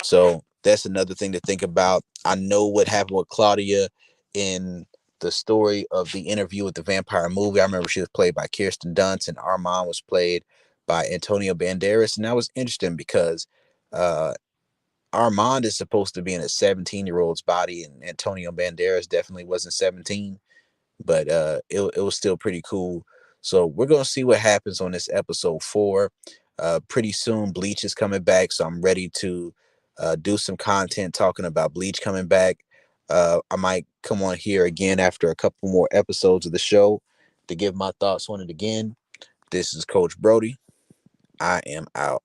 So that's another thing to think about. I know what happened with Claudia in the story of the interview with the vampire movie. I remember she was played by Kirsten Dunst, and Armand was played by Antonio Banderas, and that was interesting because uh, Armand is supposed to be in a 17-year-old's body, and Antonio Banderas definitely wasn't 17, but it was still pretty cool. So we're gonna see what happens on this episode 4. Pretty soon, Bleach is coming back, so I'm ready to do some content talking about Bleach coming back. I might come on here again after a couple more episodes of the show to give my thoughts on it again. This is Coach Brody. I am out.